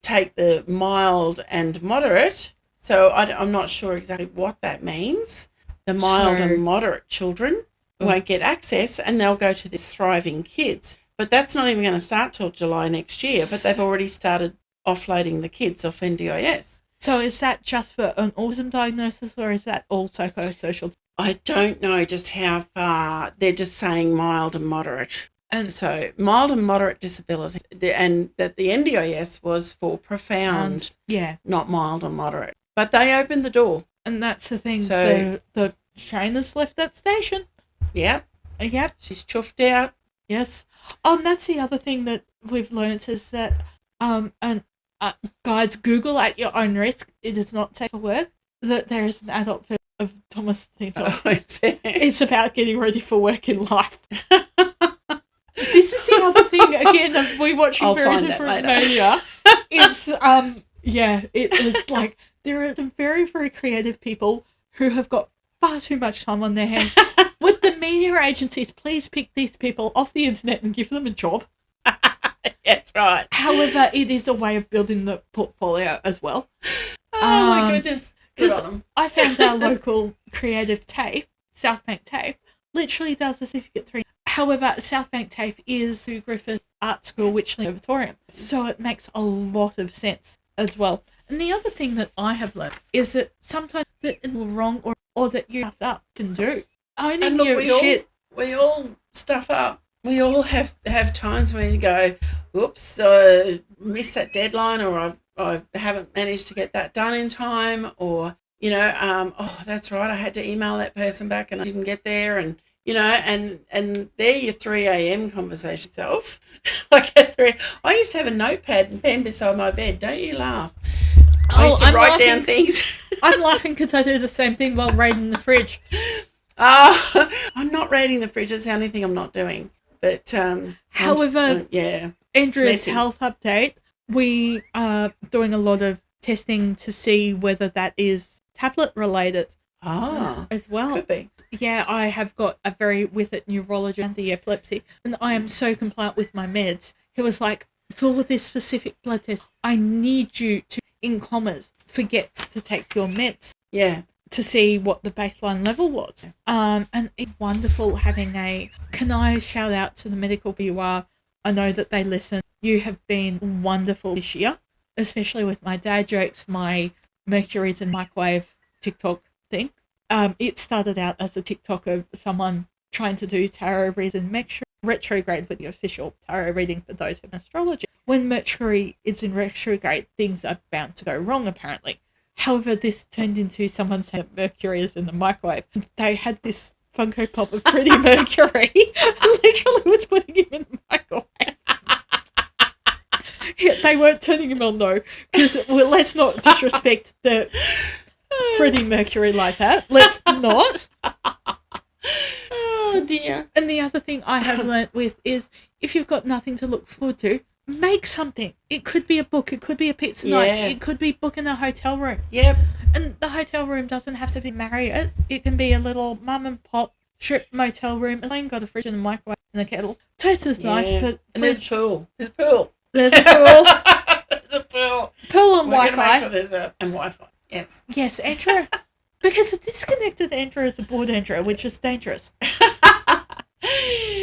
take the mild and moderate. So I'm not sure exactly what that means. The mild and moderate children won't get access, and they'll go to this thriving kids. But that's not even going to start till July next year, but they've already started offloading the kids off NDIS. So is that just for an autism diagnosis, or is that all psychosocial? I don't know just how far. They're just saying mild and moderate. And so mild and moderate disability, and that the NDIS was for profound, not mild or moderate. But they opened the door. And that's the thing. So the train has left that station. Yep. Yep. She's chuffed out. Yes. Oh, and that's the other thing that we've learnt is that, guys, Google at your own risk. It is not safe for work. That there is an adult film of Thomas Theodore. It's about getting ready for work in life. This is the other thing, again, of we watching very different media. It's, it's like there are some very, very creative people who have got far too much time on their hands. Would the media agencies please pick these people off the internet and give them a job? That's right. However, it is a way of building the portfolio as well. Oh, my goodness. Good on them. I found our local creative TAFE, Southbank TAFE, literally does a certificate 3. However, Southbank TAFE is the Griffith Art School, Witchley Auditorium. So it makes a lot of sense as well. And the other thing that I have learned is that sometimes that it's wrong or that you stuffed up can do. Owning And look, your shit. we all stuff up. We all have times when you go, oops, missed that deadline, or I haven't managed to get that done in time, or, you know, oh, that's right, I had to email that person back and I didn't get there, and, you know, and they're your 3 a.m. conversation self. Like at 3, I used to have a notepad and pen beside my bed. Don't you laugh? I used to write down things. I'm laughing because I do the same thing while raiding the fridge. I'm not raiding the fridge. That's the only thing I'm not doing. But however, yeah, Andrew's health update, we are doing a lot of testing to see whether that is tablet related. As well. Could be. Yeah, I have got a very with it neurologist and the epilepsy, and I am so compliant with my meds. He was like, for this specific blood test, I need you to, in commas, forget to take your meds. Yeah. To see what the baseline level was. And it's wonderful having can I shout out to the medical you are? I know that they listen. You have been wonderful this year, especially with my dad jokes, my mercuries and microwave TikTok thing. It started out as a TikTok of someone trying to do tarot readings and retrograde with the official tarot reading for those in astrology. When Mercury is in retrograde, things are bound to go wrong, apparently. However, this turned into someone saying Mercury is in the microwave. And they had this Funko Pop of Freddie Mercury. I literally was putting him in the microwave. Yeah, they weren't turning him on, though, because let's not disrespect the Freddie Mercury like that. Let's not. Oh, dear. And the other thing I have learnt with is if you've got nothing to look forward to, make something. It could be a book. It could be a pizza night. It could be booking a hotel room. Yep. And the hotel room doesn't have to be Marriott. It can be a little mum and pop strip motel room. It's only got a fridge and a microwave and a kettle. Toast is nice, but and there's a pool. There's a pool. There's a pool. There's a pool. Pool and We're Wi-Fi. Sure there's and Wi-Fi. Yes. Yes, Andrew. Because a disconnected Andrew is a bored Andrew, which is dangerous.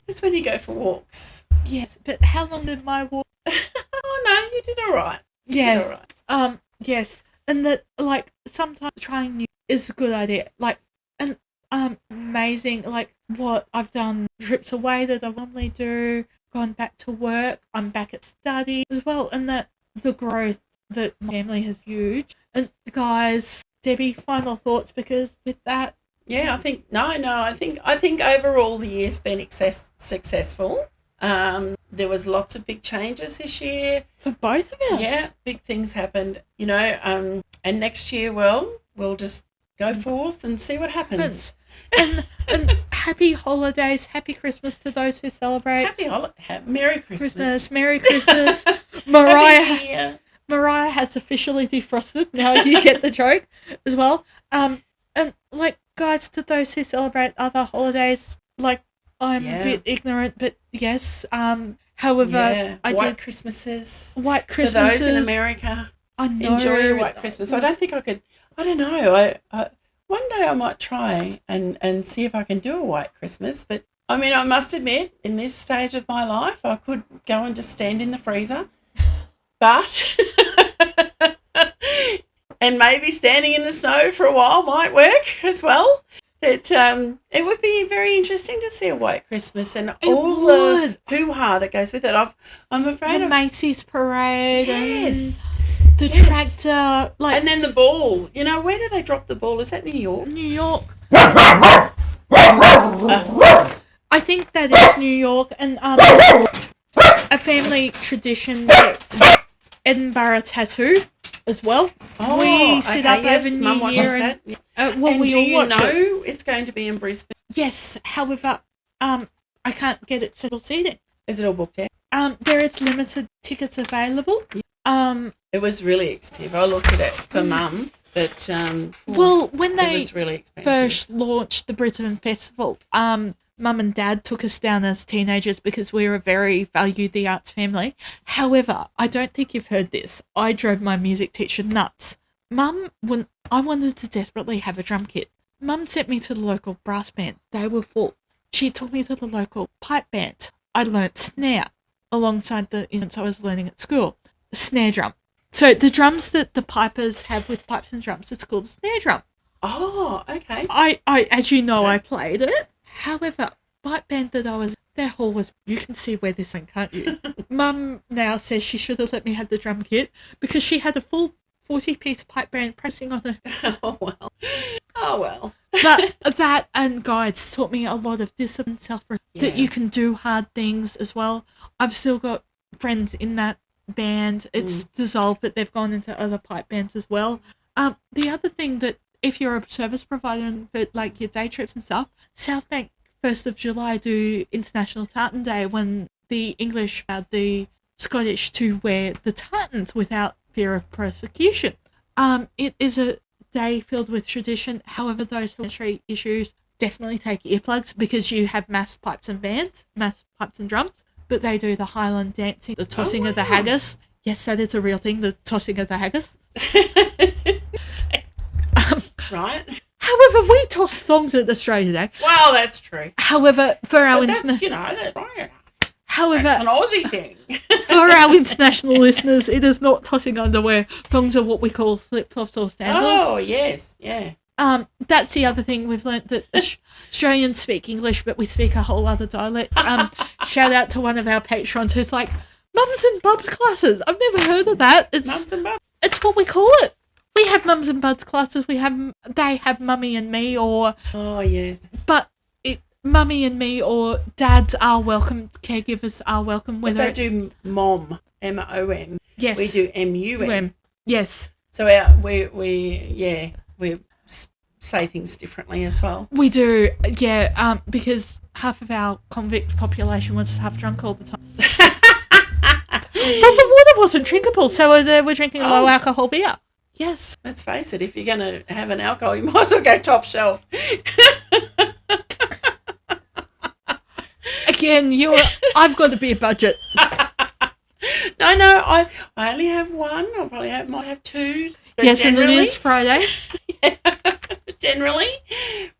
That's when you go for walks. Yes, but how long did my walk? Oh no, you did all right. Yeah. Did all right. Yes, and that like sometimes trying new is a good idea. Like, and amazing. Like what I've done, trips away that I normally do, gone back to work. I'm back at study as well, and that the growth that my family has huge. And guys, Debbie, final thoughts because with that. Yeah, I think I think overall the year's been successful. There was lots of big changes this year. For both of us. Yeah, big things happened, you know, and next year, well, we'll just go forth and see what happens. And happy holidays, happy Christmas to those who celebrate. Merry Christmas. Merry Christmas. Mariah has officially defrosted. Now you get the joke as well. And like guys, to those who celebrate other holidays, like I'm a bit ignorant, but yes. However, White Christmases. For those in America, I know. Enjoy your White Christmas. I don't think I could. I don't know. I one day I might try and see if I can do a White Christmas. But I mean, I must admit, in this stage of my life, I could go and just stand in the freezer, but and maybe standing in the snow for a while might work as well. But it would be very interesting to see a White Christmas and all the hoo-ha that goes with it. I'm afraid the Macy's parade. Yes. And the tractor. And then the ball. You know, where do they drop the ball? Is that New York? New York. I think that is New York. And a family tradition, Edinburgh tattoo as well. Oh, we sit up over New Mum watches Year. That. Well, and we do all you watch know it's going to be in Brisbane? Yes, however, I can't get it settled seating. Is it all booked out? There is limited tickets available. It was really expensive. I looked at it for Mum, but well, when they it was really expensive. first launched the Brisbane Festival, Mum and Dad took us down as teenagers because we're a very value the arts family. However, I don't think you've heard this. I drove my music teacher nuts. Mum, when I wanted to desperately have a drum kit, Mum sent me to the local brass band. They were full. She took me to the local pipe band. I learnt snare alongside the instruments I was learning at school. The snare drum. So the drums that the pipers have with pipes and drums, it's called a snare drum. Oh, okay. I as you know, I played it. However, pipe band that I was, their hall was, you can see where this went, can't you? Mum now says she should have let me have the drum kit because she had a full 40-piece pipe band pressing on her. Oh, well. Oh, well. But that and guides taught me a lot of discipline, that you can do hard things as well. I've still got friends in that band. It's dissolved, but they've gone into other pipe bands as well. The other thing that if you're a service provider and for like your day trips and stuff, South Bank 1st of July do International Tartan Day when the English allowed the Scottish to wear the tartans without fear of persecution. It is a day filled with tradition. However, those hereditary issues, definitely take earplugs because you have mass pipes and drums, but they do the Highland dancing, the tossing of the haggis. Yes, that is a real thing, the tossing of the haggis. Right. However, we toss thongs at Australia Day. Well, that's true. However, for our that's right. However, That's an Aussie thing. for our international listeners, it is not tossing underwear. Thongs are what we call flip-flops or sandals. Oh, yes, yeah. That's the other thing we've learnt, that Australians speak English, but we speak a whole other dialect. Shout out to one of our patrons who's like, mums and buds classes. I've never heard of that. Mums and buds. It's what we call it. We have mums and buds classes. They have mummy and me, or oh yes, but mummy and me or dads are welcome. Caregivers are welcome. Whether they do mom, MOM. Yes, we do MUM. Yes. So we say things differently as well. We do, yeah. Because half of our convict population was half drunk all the time. Well, the water wasn't drinkable, so they were drinking low alcohol beer. Yes. Let's face it, if you're going to have an alcohol, you might as well go top shelf. Again, I've got to be a budget. No, I only have one. Might have two. Yes, and it is Friday. Yeah, generally.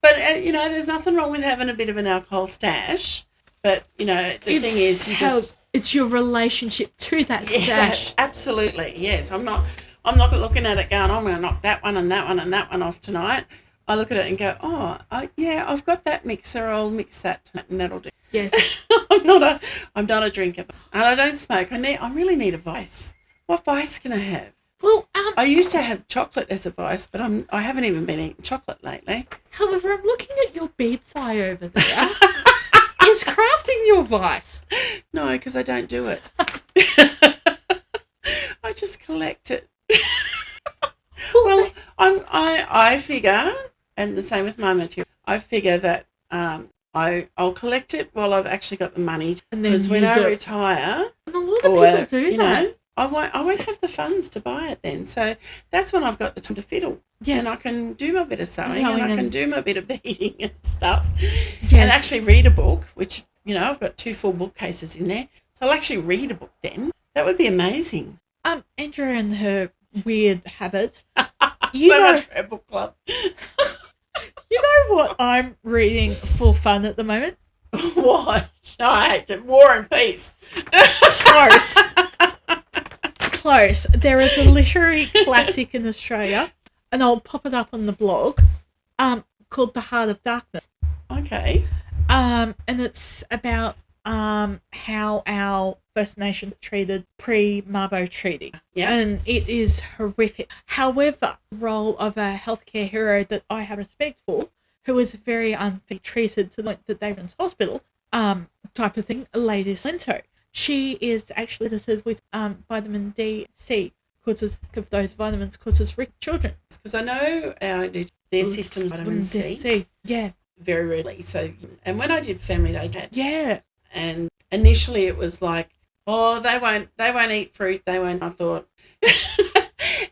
But, there's nothing wrong with having a bit of an alcohol stash. But, the thing is, it's your relationship to that stash. Absolutely, yes. I'm not looking at it going, I'm going to knock that one and that one and that one off tonight. I look at it and go, I've got that mixer. I'll mix that tonight and that'll do. Yes. I'm not a drinker, and I don't smoke. I really need a vice. What vice can I have? Well, I used to have chocolate as a vice, but I haven't even been eating chocolate lately. However, I'm looking at your beads eye over there. Is crafting your vice? No, because I don't do it. I just collect it. Well, I figure, and the same with my material, I figure that I'll collect it while I've actually got the money. Because when I retire, and a lot of people do that. I won't have the funds to buy it then. So that's when I've got the time to fiddle. Yes. And I can do my bit of sewing and I can do my bit of beading and stuff. Yes. And actually read a book, which, I've got 2 full bookcases in there. So I'll actually read a book then. That would be amazing. Andrea and her weird habits. Much for a book club. You know what I'm reading for fun at the moment? What? I hate it. War and Peace. Close. There is a literary classic in Australia, and I'll pop it up on the blog, called The Heart of Darkness. Okay. And it's about how our First Nation treated pre-Mabo Treaty. Yeah. And it is horrific. However, the role of a healthcare hero that I have respect for, who was very unfairly treated to the point that they were in hospital, type of thing, Lady Mailto. She is actually listed with vitamin D, C, causes of those vitamins causes for children. Because I know their system's vitamin C. Yeah. Very rarely. So, and when I did Family Day, yeah. And initially it was like, oh, they won't eat fruit. They won't. I thought,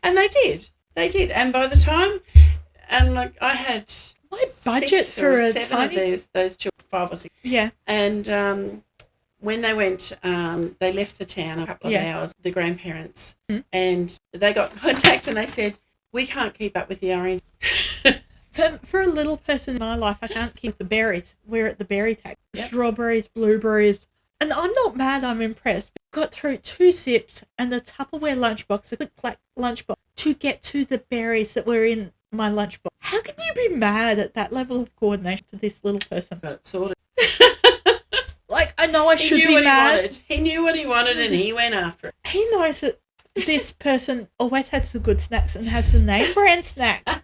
and they did. And by the time, and like I had my budget for a 7 tiny of those children, 5 or 6. Yeah. And when they went, they left the town a couple of hours. The grandparents, and they got contact, and they said, we can't keep up with the orange. For a little person in my life, I can't keep the berries. We're at the berry tag. Yep. Strawberries, blueberries. And I'm not mad, I'm impressed. got through 2 zips and a Tupperware lunchbox, a good black lunchbox, to get to the berries that were in my lunchbox. How can you be mad at that level of coordination to this little person? Got it sorted. Like, I know I should be mad. He knew what he wanted and he went after it. He knows that this person always has the good snacks and has the name brand snacks.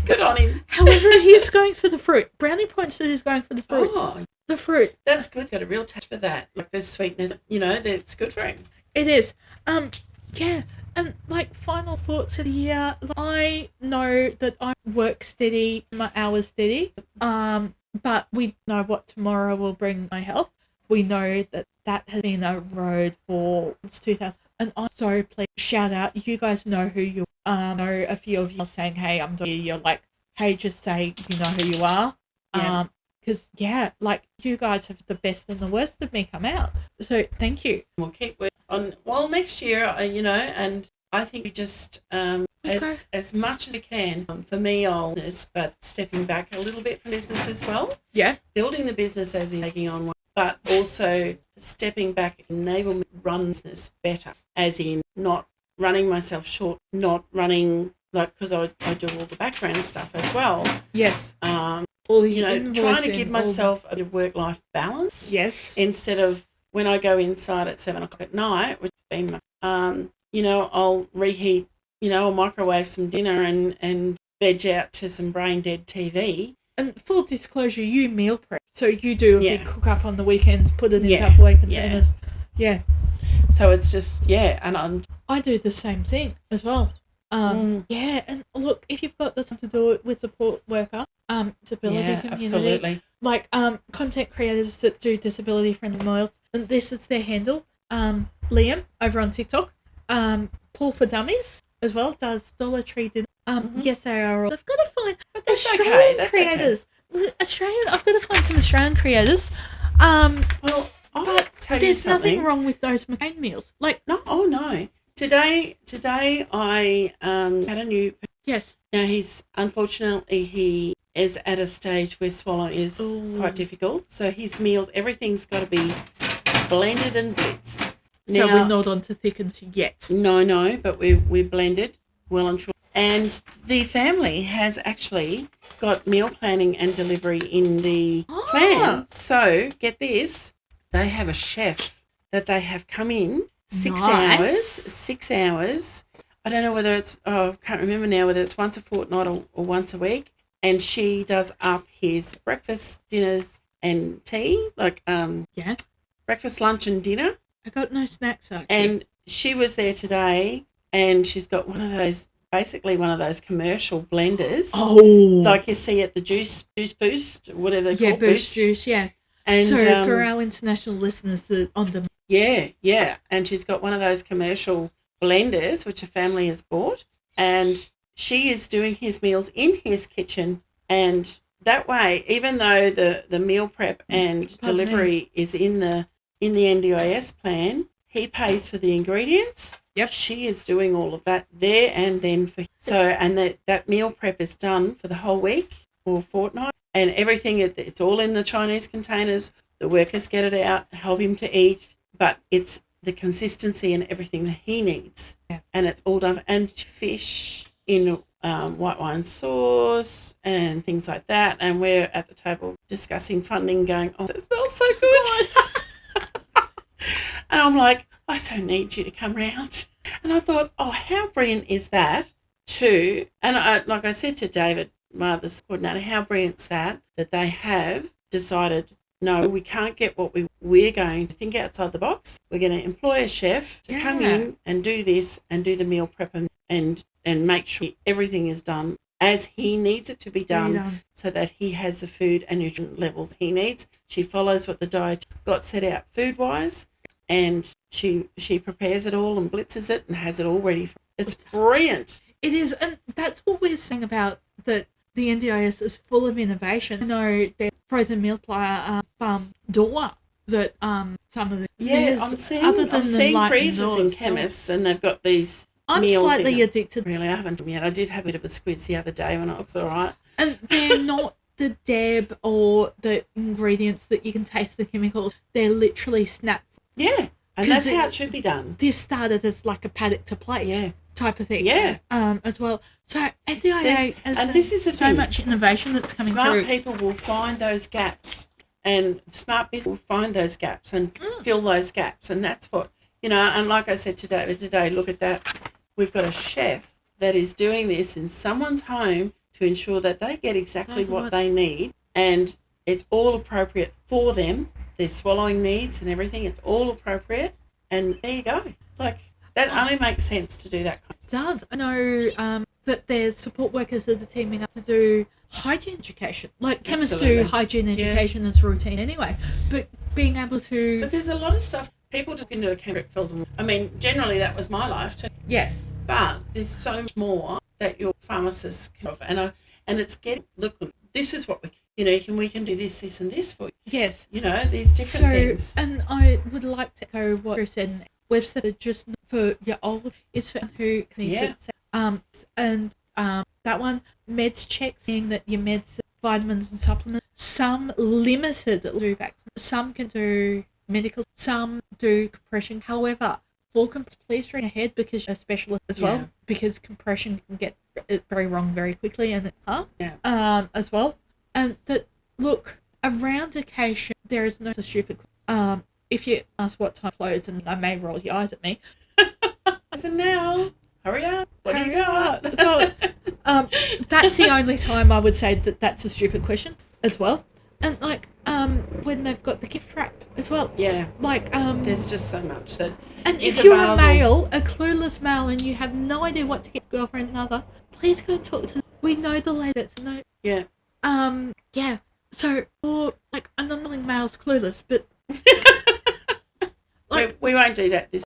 Good on him. However, he's going for the fruit. Brownie points that he's going for the fruit. Oh, the fruit. That's good. Got a real taste for that. Like there's sweetness, that's good for him. It is. Yeah. And like final thoughts of the year, I know that I work steady, my hours steady. But we know what tomorrow will bring my health. We know that has been a road for 2000. And I'm so pleased. Shout out. You guys know who you are. Know a few of you are saying, hey, I'm here. You're like, hey, just say you know who you are. Yeah. Because, like you guys have the best and the worst of me come out. So thank you. We'll keep working on, next year, and I think we just, as much as we can, for me, but stepping back a little bit from business as well. Yeah. Building the business as in taking on one, but also stepping back enable me to run business better, as in not running myself short, not running, because I do all the background stuff as well. Yes. Trying to give myself a bit of work-life balance. Yes. Instead of when I go inside at 7 o'clock at night, which has been I'll reheat, I'll microwave some dinner and veg out to some brain-dead TV. And full disclosure, you meal prep. So you do a big cook-up on the weekends, put it in Tupperware containers. Yeah. So it's just, and I do the same thing as well. Yeah, and look, if you've got the time to do it with support worker, disability community. Absolutely. Like content creators that do disability-friendly meals, and this is their handle, Liam, over on TikTok. Paul for Dummies as well does Dollar Tree dinner. Yes, they are all. I've got to find Australian creators. Okay. I've got to find some Australian creators. Well, I'll tell you there's something. nothing wrong with those McCain meals. Like no, no. Today I had a new. Yes. Now he is at a stage where swallowing is quite difficult. So his meals, everything's got to be blended and blitzed. So we're not on to thickened yet. No, but we're blended well and truly. And the family has actually got meal planning and delivery in the plan. So get this, they have a chef that they have come in 6 hours. I don't know whether it's, I can't remember now whether it's once a fortnight or once a week. And she does up his breakfast, dinners and tea, breakfast, lunch and dinner. I got no snacks actually. And she was there today and she's got one of those commercial blenders. Oh. Like you see at the Juice Boost, whatever they call it. Boost Juice, yeah. And so for our international listeners that on demand. Yeah. And she's got one of those commercial blenders which a family has bought, and she is doing his meals in his kitchen, and that way, even though the meal prep and delivery is in the NDIS plan, he pays for the ingredients. Yep. She is doing all of that there and then that meal prep is done for the whole week or fortnight, and everything, it's all in the Chinese containers. The workers get it out, help him to eat, but it's the consistency and everything that he needs. Yeah. And it's all done. And fish in white wine sauce and things like that. And we're at the table discussing funding, going, oh, it smells so good. And I'm like, I so need you to come round. And I thought, oh, how brilliant is that too? And like I said to David, my other coordinator, how brilliant is that they have decided, no, we can't get what we're going to think outside the box. We're going to employ a chef to come in and do this and do the meal prep and make sure everything is done as he needs it to be done so that he has the food and nutrient levels he needs. She follows what the diet got set out food-wise, and she prepares it all and blitzes it and has it all ready. It's brilliant. It is, and that's what we're saying about that. The NDIS is full of innovation. I know their frozen meal supplier, Door, that some of the I'm seeing freezers in chemists, and they've got these. I'm meals slightly addicted. Really, I haven't yet. I did have a bit of a squiz the other day when I was all right. And they're not the Deb or the ingredients that you can taste the chemicals. They're literally snap Yeah. And 'Cause that's how it should be done. This started as like a paddock to plate type of thing. Yeah. As well. So at the IA, this is the so thing. much innovation that's coming Smart through. people will find those gaps, and smart business will find those gaps and fill those gaps. And that's what, and like I said today, look at that. We've got a chef that is doing this in someone's home to ensure that they get exactly what they need, and it's all appropriate for them. Their swallowing needs and everything, it's all appropriate. And there you go. Like, that only makes sense to do that. It does. I know that there's support workers that are teaming up to do hygiene education. Like chemists do hygiene education as routine anyway. But being able to... But there's a lot of stuff. People just can do a chemical filter. I mean, generally that was my life too. Yeah. But there's so much more that your pharmacist can offer. And it's getting, look, this is what we can do this and this for you. Yes. These different things. And I would like to go what you said. Website is just for your old, it's for who needs it. And that one, meds check, seeing that your meds, vitamins and supplements, some limited do vaccines, some can do medical, some do compression. However, for please ring ahead because you're a specialist as well, because compression can get it very wrong very quickly and as well. And that, look, around occasion, there is no stupid if you ask what time close, and I may roll your eyes at me. So now, hurry up. What do you got? That's the only time I would say that that's a stupid question as well. And like when they've got the gift wrap as well. Yeah. Like there's just so much that and is if you're available. a male, a clueless male, and you have no idea what to get girlfriend and other, please go and talk to them. We know the ladies. No. Yeah. Yeah. So, or like, I'm not calling males clueless, but like we won't do that this.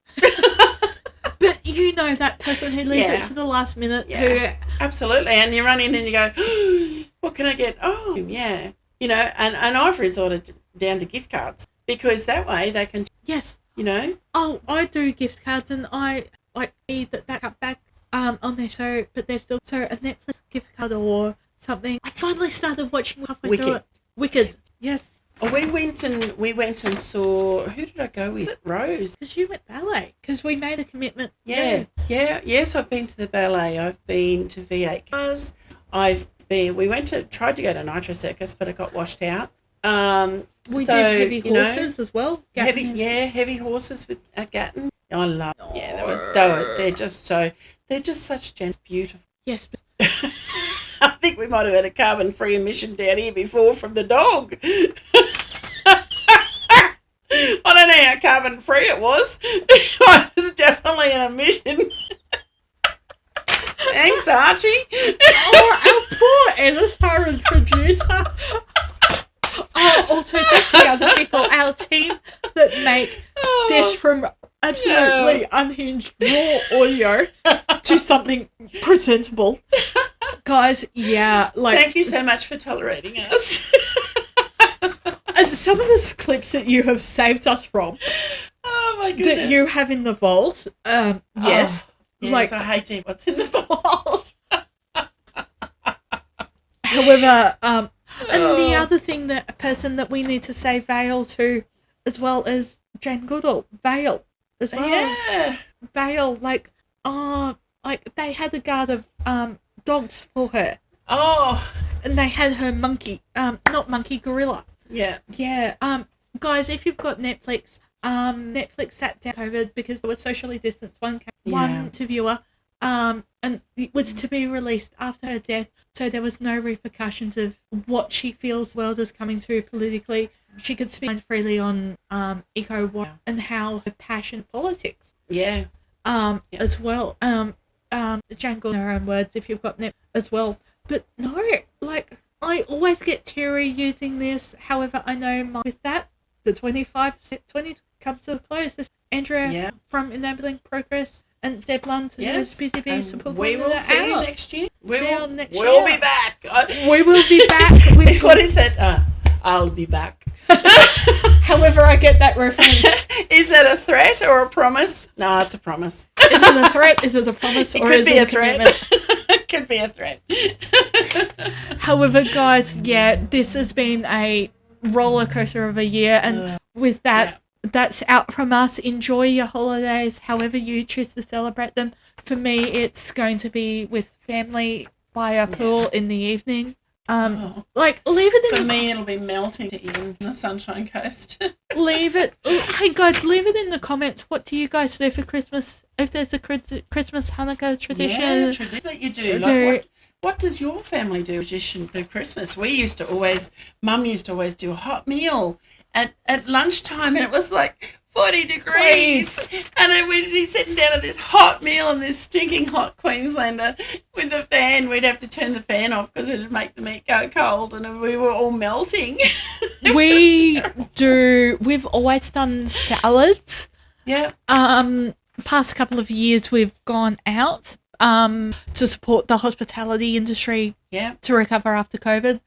But you know that person who leaves it to the last minute. Yeah. Absolutely, and you run in and you go, oh, what can I get? Oh, yeah. And I've resorted down to gift cards because that way they can. Yes. Oh, I do gift cards, and I like that cut back on there. So, but there's still a Netflix gift card or something. I finally started watching halfway through it. Wicked. Yes. Oh, we went and saw. Who did I go with? Rose. Because you went ballet. Because we made a commitment. Yeah. Yes, I've been to the ballet. I've been to V8 cars. We tried to go to Nitro Circus, but it got washed out. We did heavy horses as well. Heavy horses with Gatton. I love. Yeah, they're just such gems. Beautiful. Yes. I think we might have had a carbon-free emission down here before from the dog. I don't know how carbon-free it was. It was definitely an emission. Thanks, Archie. Our poor editor and producer. Also, that's the other people, our team that make this from absolutely unhinged raw audio to something presentable. Guys, thank you so much for tolerating us. And some of the clips that you have saved us from, oh my goodness, that you have in the vault, yes, like I hate what's in the vault. However, and the other thing that a person that we need to say Vale to, as well as Jane Goodall, Vale as well. Yeah, Vale, like they had a guard of dogs for her. Oh, and they had her monkey, not monkey, gorilla. Yeah. Yeah. Guys, if you've got Netflix, Netflix sat down COVID because they were socially distanced. One interviewer, and it was to be released after her death, so there was no repercussions of what she feels the world is coming to politically. She could speak freely on eco-war and how her passion politics. Yeah. As well. Jane Goodall, in her own words, if you've got Netflix as well. But no, like, I always get teary using this. However, I know with that, the 20 comes to a close. This Andrea from Enabling Progress and Deb Lund, who is busy being support. We will see you next year. We'll be back. We will be back. With what is that? I'll be back. However, I get that reference. Is that a threat or a promise? No, it's a promise. Is it a threat? Is it a promise? It could be a threat. It could be a threat. However, guys, this has been a roller coaster of a year, and with that, that's out from us. Enjoy your holidays, however you choose to celebrate them. For me, it's going to be with family by a pool in the evening. Like, leave it in For me, it'll be melting to even the Sunshine Coast. leave it. Hey guys, leave it in the comments. What do you guys do for Christmas? If there's a Christmas Hanukkah tradition, tradition that you do. Like, what does your family do tradition for Christmas? Mum used to always do a hot meal at lunchtime, and it was like 40 degrees. And then we'd be sitting down at this hot meal in this stinking hot Queenslander with the fan. We'd have to turn the fan off because it'd make the meat go cold, and we were all melting. We've always done salads. Yeah. Past couple of years we've gone out to support the hospitality industry to recover after COVID.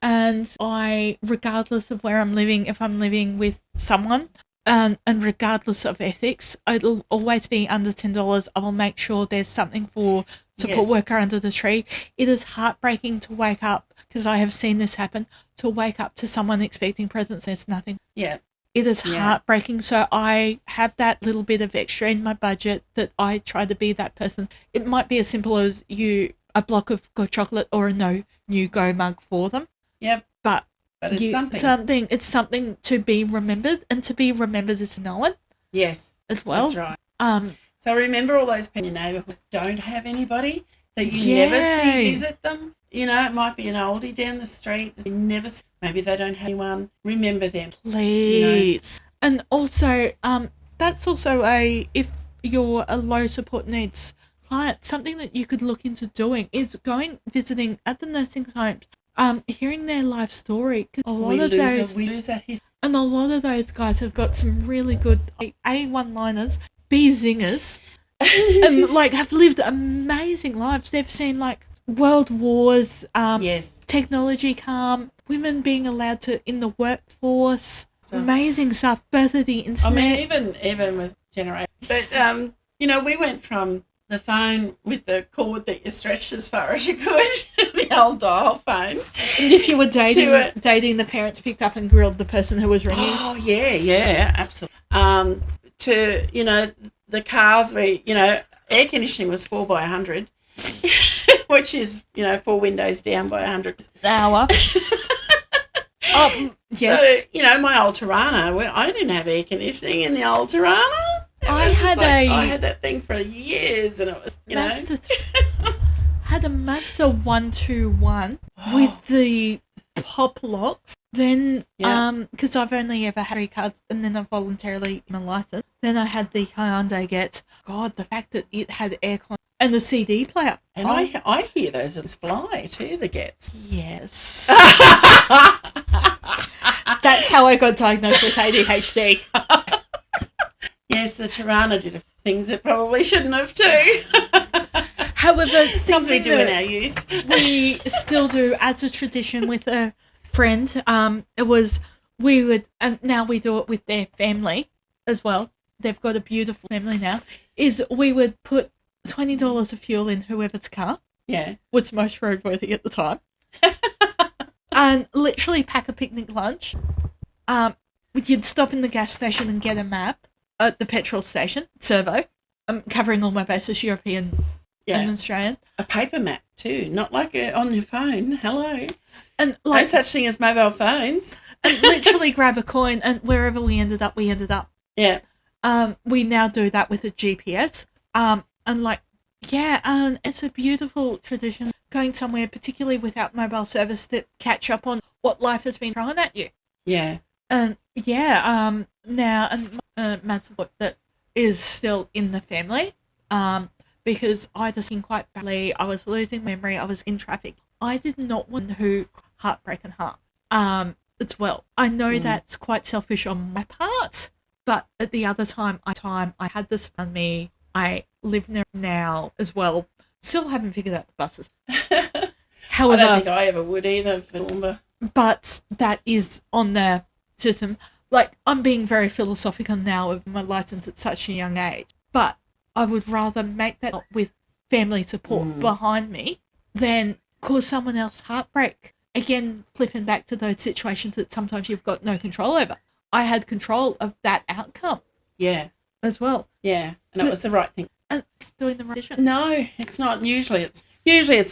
And I, regardless of where I'm living, if I'm living with someone, and regardless of ethics, it'll always be under $10. I will make sure there's something for support worker under the tree. It is heartbreaking to wake up, because I have seen this happen, to wake up to someone expecting presents. There's nothing. Yeah. It is heartbreaking. So I have that little bit of extra in my budget that I try to be that person. It might be as simple as a block of Go chocolate or a new Go mug for them. Yep. But it's something. It's something to be remembered, and to be remembered is known. Yes. As well. That's right. So remember all those people in your neighbourhood who don't have anybody that you never see visit them. You know, it might be an oldie down the street that you never see. Maybe they don't have anyone. Remember them. Please. You know? And also, that's also if you're a low support needs client, something that you could look into doing is visiting at the nursing homes, hearing their life story. Cause we lose that history. And a lot of those guys have got some really good A one-liners, B zingers, and have lived amazing lives. They've seen world wars, technology come, women being allowed to in the workforce, amazing stuff, birth of the internet. I mean, even with generation. But we went from the phone with the cord that you stretched as far as you could, the old dial phone. And if you were dating, the parents picked up and grilled the person who was ringing. Oh, yeah, absolutely. To, the cars where, air conditioning was 4 by 100, which is, 4 windows down by 100 hour. Yes. So, my old Tirana, I didn't have air conditioning in the old Tirana. I had that thing for years, and it was, had a Mazda 121 with the pop locks. Then, because I've only ever had 3 cards, and then I voluntarily my license. Then I had the Hyundai Getz. God, the fact that it had aircon and the CD player. And I hear those ones fly too, the Getz. Yes. That's how I got diagnosed with ADHD. Yes, the Tirana did things it probably shouldn't have too. However, things we do in our youth. We still do as a tradition with a friend. And now we do it with their family as well. They've got a beautiful family now. Is we would put $20 of fuel in whoever's car. Yeah. Was most roadworthy at the time. And literally pack a picnic lunch. You'd stop in the gas station and get a map at the petrol station, servo. I'm covering all my bases, European and Australian. A paper map too, not like on your phone. Hello. And no such thing as mobile phones. And literally grab a coin, and wherever we ended up, we ended up. Yeah. We now do that with a GPS. It's a beautiful tradition going somewhere, particularly without mobile service, to catch up on what life has been thrown at you. Yeah. Now, Matt's that is still in the family, because I just seen quite badly. I was losing memory. I was in traffic. I did not want to heartbreak and heart. As well. I know that's quite selfish on my part, but at the other time I had this on me. I live there now as well. Still haven't figured out the buses. However, I don't think I ever would either for Toowoomba. But that is on the system. I'm being very philosophical now of my license at such a young age. But I would rather make that with family support behind me than cause someone else heartbreak. Again, flipping back to those situations that sometimes you've got no control over. I had control of that outcome Yeah. as well. Yeah. And it was the right thing. And it's doing the right decision. No, it's not. Usually it's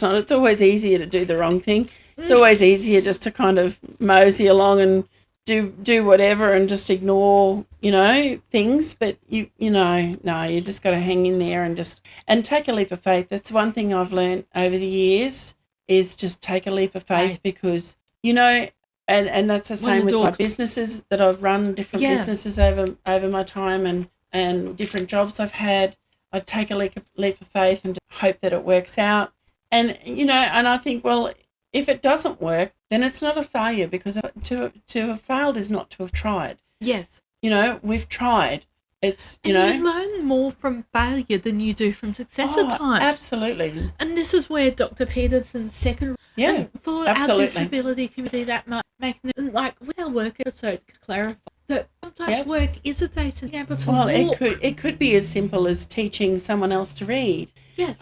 not. It's always easier to do the wrong thing. It's always easier just to kind of mosey along and do whatever and just ignore, things. But no, you just got to hang in there and take a leap of faith. That's one thing I've learned over the years is just take a leap of faith because, and that's the same with my businesses that I've run, different businesses over my time and different jobs I've had. I take a leap of faith and hope that it works out. And, and I think, well, if it doesn't work, then it's not a failure because to have failed is not to have tried. Yes. We've tried. It's, you learn more from failure than you do from success at times. Absolutely. And this is where Dr. Peterson's second... Yeah, for absolutely. our disability community that much, making it, like with our work episode, clarify that sometimes work is a day to be able to walk. It could be as simple as teaching someone else to read. Yes.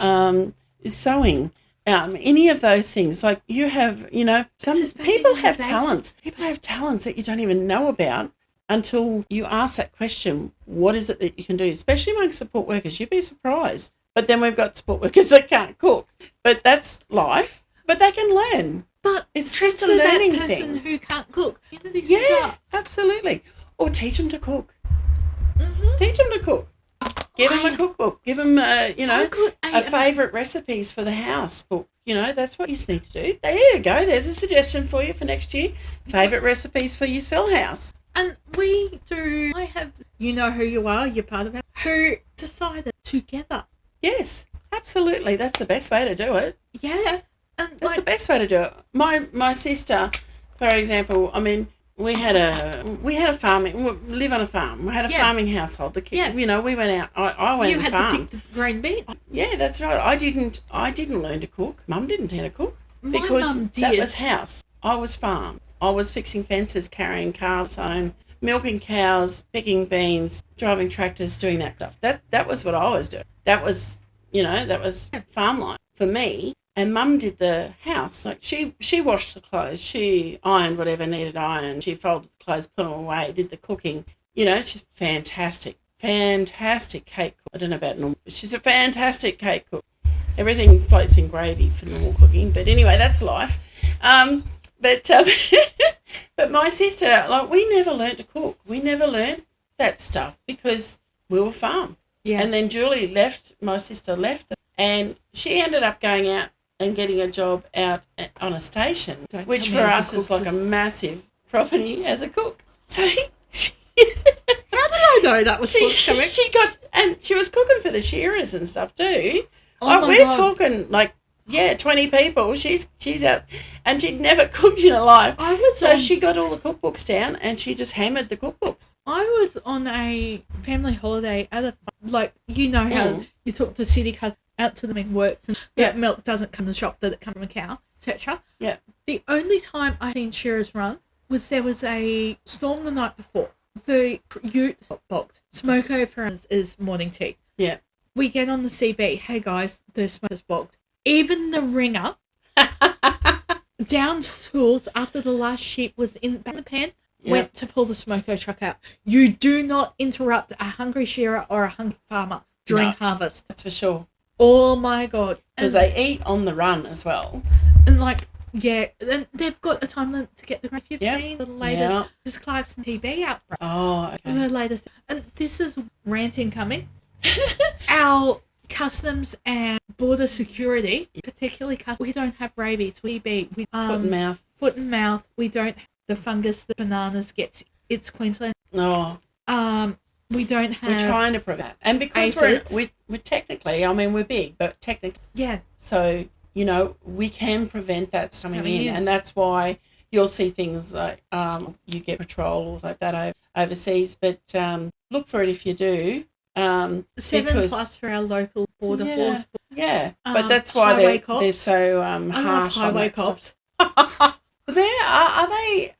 Sewing. Any of those things. Like you have, some people have talents. People have talents that you don't even know about until you ask that question, what is it that you can do? Especially among support workers, you'd be surprised. But then we've got support workers that can't cook. But that's life. But they can learn. But it's just a learning that person thing. Who can't cook. Absolutely. Or teach them to cook. Mm-hmm. Teach them to cook. Give them a cookbook. Give them, a favourite recipes for the house book. That's what you need to do. There you go. There's a suggestion for you for next year. Favourite recipes for your cell house. And we do. I have, who you are. You're part of it. Who decided together. Yes, absolutely. That's the best way to do it. Yeah. And that's the best way to do it. My sister, for example, we had a farming. We live on a farm. We had a farming household. The kid, we went out. I went and farmed. You had to pick the green beans. Yeah, that's right. I didn't learn to cook. Mum didn't know to cook because that was house. I was farm. I was fixing fences, carrying calves home, milking cows, picking beans, driving tractors, doing that stuff. That was what I was doing. That was farm life for me. And Mum did the house. Like she washed the clothes. She ironed whatever needed iron. She folded the clothes, put them away, did the cooking. She's fantastic cake cook. I don't know about normal, but she's a fantastic cake cook. Everything floats in gravy for normal cooking. But anyway, that's life. But my sister, we never learned to cook. We never learned that stuff because we were farm. Yeah. And then Julie left, my sister left, and she ended up going out and getting a job out on a station, which for us is like a massive property as a cook. So how did I know that was coming? She was cooking for the shearers and stuff too. Oh we're talking 20 people. She's out, and she'd never cooked in her life. She got all the cookbooks down, and she just hammered the cookbooks. I was on a family holiday at a how you took the city cars out to the main works, and that milk doesn't come in the shop, that it comes from a cow, etc. Yeah. The only time I seen shearers run was there was a storm the night before. The ute booked. Smoko for us is morning tea. Yeah. We get on the CB. Hey guys, the smoke is booked. Even the ringer, down tools after the last sheep was in the pan, went to pull the smoko truck out. You do not interrupt a hungry shearer or a hungry farmer during harvest. That's for sure. Oh my God. Because they eat on the run as well. And and they've got a time limit to get the graph. You've seen the latest, this Clarkson TB outbreak. Oh, okay. The latest. And this is ranting coming. Our customs and border security, particularly we don't have rabies. We foot and mouth. We don't have the fungus that bananas gets. It's Queensland. Oh. We don't have. We're trying to prevent, and because we're technically, we're big, but technically, So we can prevent that coming in, and that's why you'll see things like you get patrols like that overseas. But look for it if you do. 7+ for our local border force. Yeah, but that's why they're so harsh. Highway cops. Are they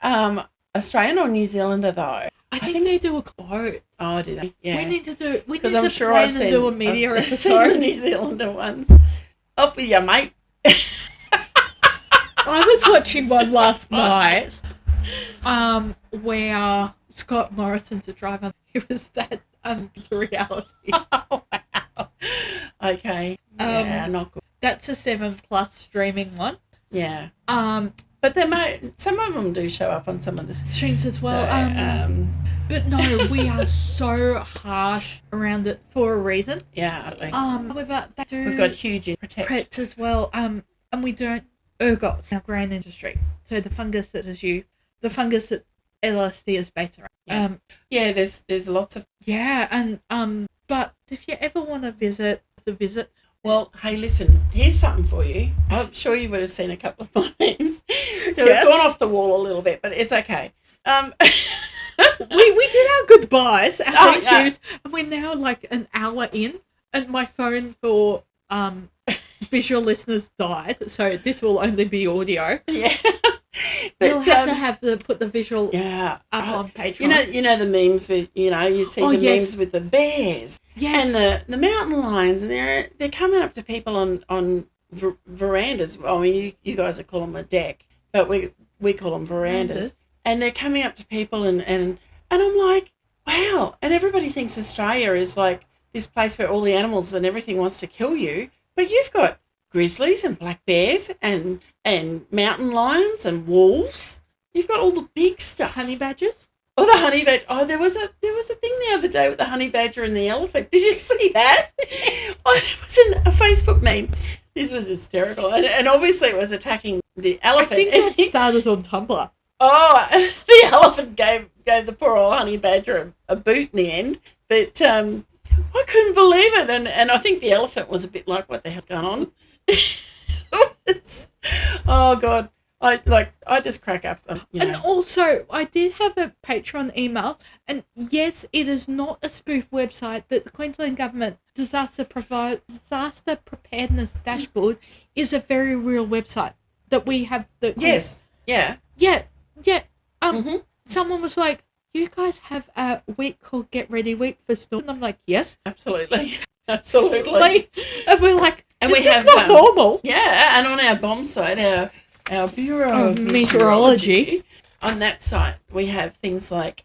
Australian or New Zealander though? I think they do a quote. Oh, do they? Yeah. We need to do. We need I'm to sure plan I've and do a media I've seen the New Zealander ones. Off with you, mate. I was watching one last night, where Scott Morrison to drive on. It was that to reality. Oh, wow. Okay. Yeah, not good. That's a 7+ streaming one. Yeah. But some of them do show up on some of the streams as well. So, but no, we are so harsh around it for a reason. Yeah. However, we've got huge protect as well. And we don't ergots in our grain industry. So the fungus that LSD is based around. Yeah. There's lots of and but if you ever want to visit. Well, hey, listen, here's something for you. I'm sure you would have seen a couple of my memes. So we've gone off the wall a little bit, but it's okay. We did our goodbyes, and we're now like an hour in, and my phone for visual listeners died, so this will only be audio. Yeah. But we'll have to put the visual up on Patreon. You know the memes with you see memes with the bears and the mountain lions, and they're coming up to people on verandas. I mean, you guys call them a deck, but we call them verandas, and they're coming up to people and I'm like, wow! And everybody thinks Australia is like this place where all the animals and everything wants to kill you, but you've got grizzlies and black bears and mountain lions and wolves. You've got all the big stuff. Honey badgers? Oh, the honey badger. Oh, there was a thing the other day with the honey badger and the elephant. Did you see that? Oh, it was a Facebook meme. This was hysterical. And obviously it was attacking the elephant. I think it started on Tumblr. Oh, the elephant gave the poor old honey badger a boot in the end. But I couldn't believe it. And I think the elephant was a bit like, what the hell's going on? Oh God, I just crack up. And also, I did have a Patreon email, and yes, it is not a spoof website, but the Queensland Government disaster preparedness dashboard is a very real website that we have. Someone was like, "You guys have a week called Get Ready Week for Storm," and I'm like, "Yes, absolutely." And we're like, and we have not normal. Yeah, and on our bomb site, our Bureau of Meteorology, on that site, we have things like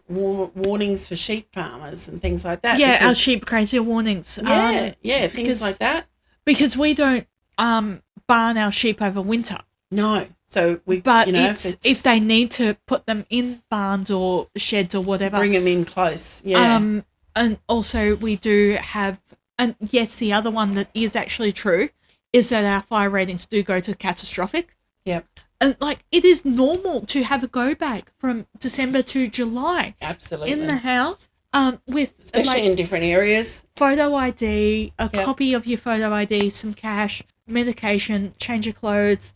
warnings for sheep farmers and things like that. Yeah, our sheep grazer warnings. Things like that. Because we don't barn our sheep over winter. No, so if they need to put them in barns or sheds or whatever, bring them in close. Yeah. And also we do have, and yes, the other one that is actually true is that our fire ratings do go to catastrophic. Yep. And it is normal to have a go back from December to July. Absolutely. In the house, with especially in different areas. Photo ID, copy of your photo ID, some cash, medication, change of clothes,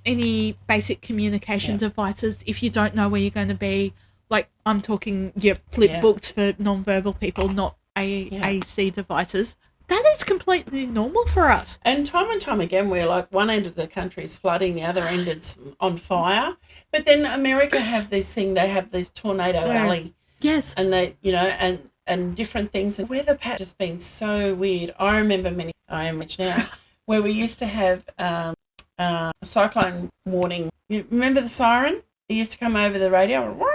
any basic communication devices if you don't know where you're going to be. Like, I'm talking your flip books for non-verbal people, not AC devices. That is completely normal for us. And time again, we're like, one end of the country is flooding, the other end is on fire. But then America have this thing, they have this tornado alley. Yes. And they, and different things. And weather patch has been so weird. I remember I am rich now, where we used to have a cyclone warning. You remember the siren? It used to come over the radio.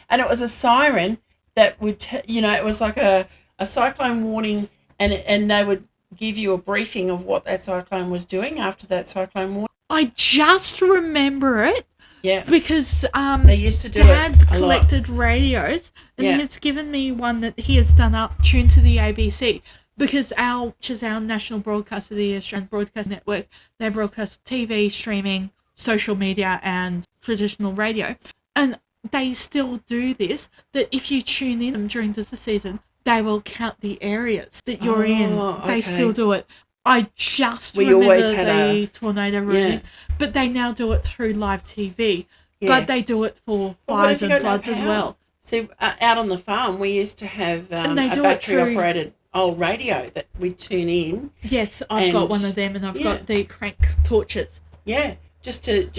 And it was a siren that would, it was like a cyclone warning, and they would give you a briefing of what that cyclone was doing after that cyclone warning. I just remember it. Yeah. Because they used to do Dad collected radios, and he has given me one that he has done up tuned to the ABC, because which is our national broadcaster, the Australian Broadcast Network, they broadcast TV, streaming, social media, and traditional radio. And they still do this, that if you tune in during the season, they will count the areas that you're in. They still do it. I just remember the tornado warning, but they now do it through live TV. Yeah. But they do it for fires and floods as well. See, out on the farm, we used to have a battery-operated old radio that we tune in. Yes, I've got one of them, and I've got the crank torches. Yeah, just to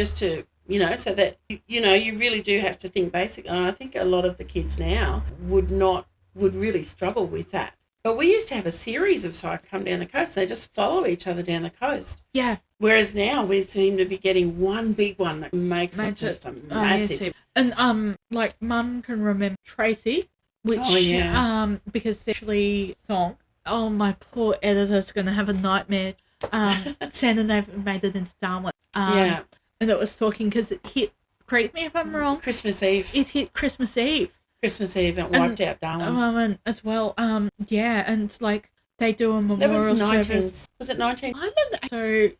so that, you really do have to think basic. And I think a lot of the kids now would really struggle with that. But we used to have a series of cyclones come down the coast. They just follow each other down the coast. Yeah. Whereas now we seem to be getting one big one that makes it just a massive. And like Mum can remember Tracy, which because it's actually a song. Oh, my poor editor's going to have a nightmare. Santa never made it into Darwin. And it was talking because it hit, correct me if I'm wrong. Christmas Eve. It hit Christmas Eve. Christmas Eve and wiped out Darwin. As well. And like they do a memorial service. Was it 19? So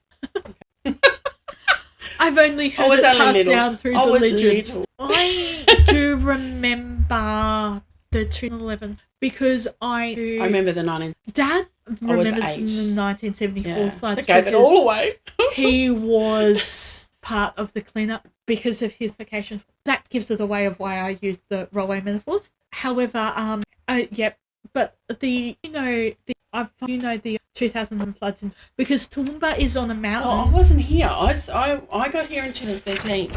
I've only heard it passed down through the legends. I do remember the 2011 because I remember the 19. Dad remembers in the 1974 floods. So gave it all away. He was part of the cleanup because of his vacation. That gives it away of why I used the railway metaphors. However, but the 2000 floods because Toowoomba is on a mountain. Oh, I wasn't here. I got here in 2013,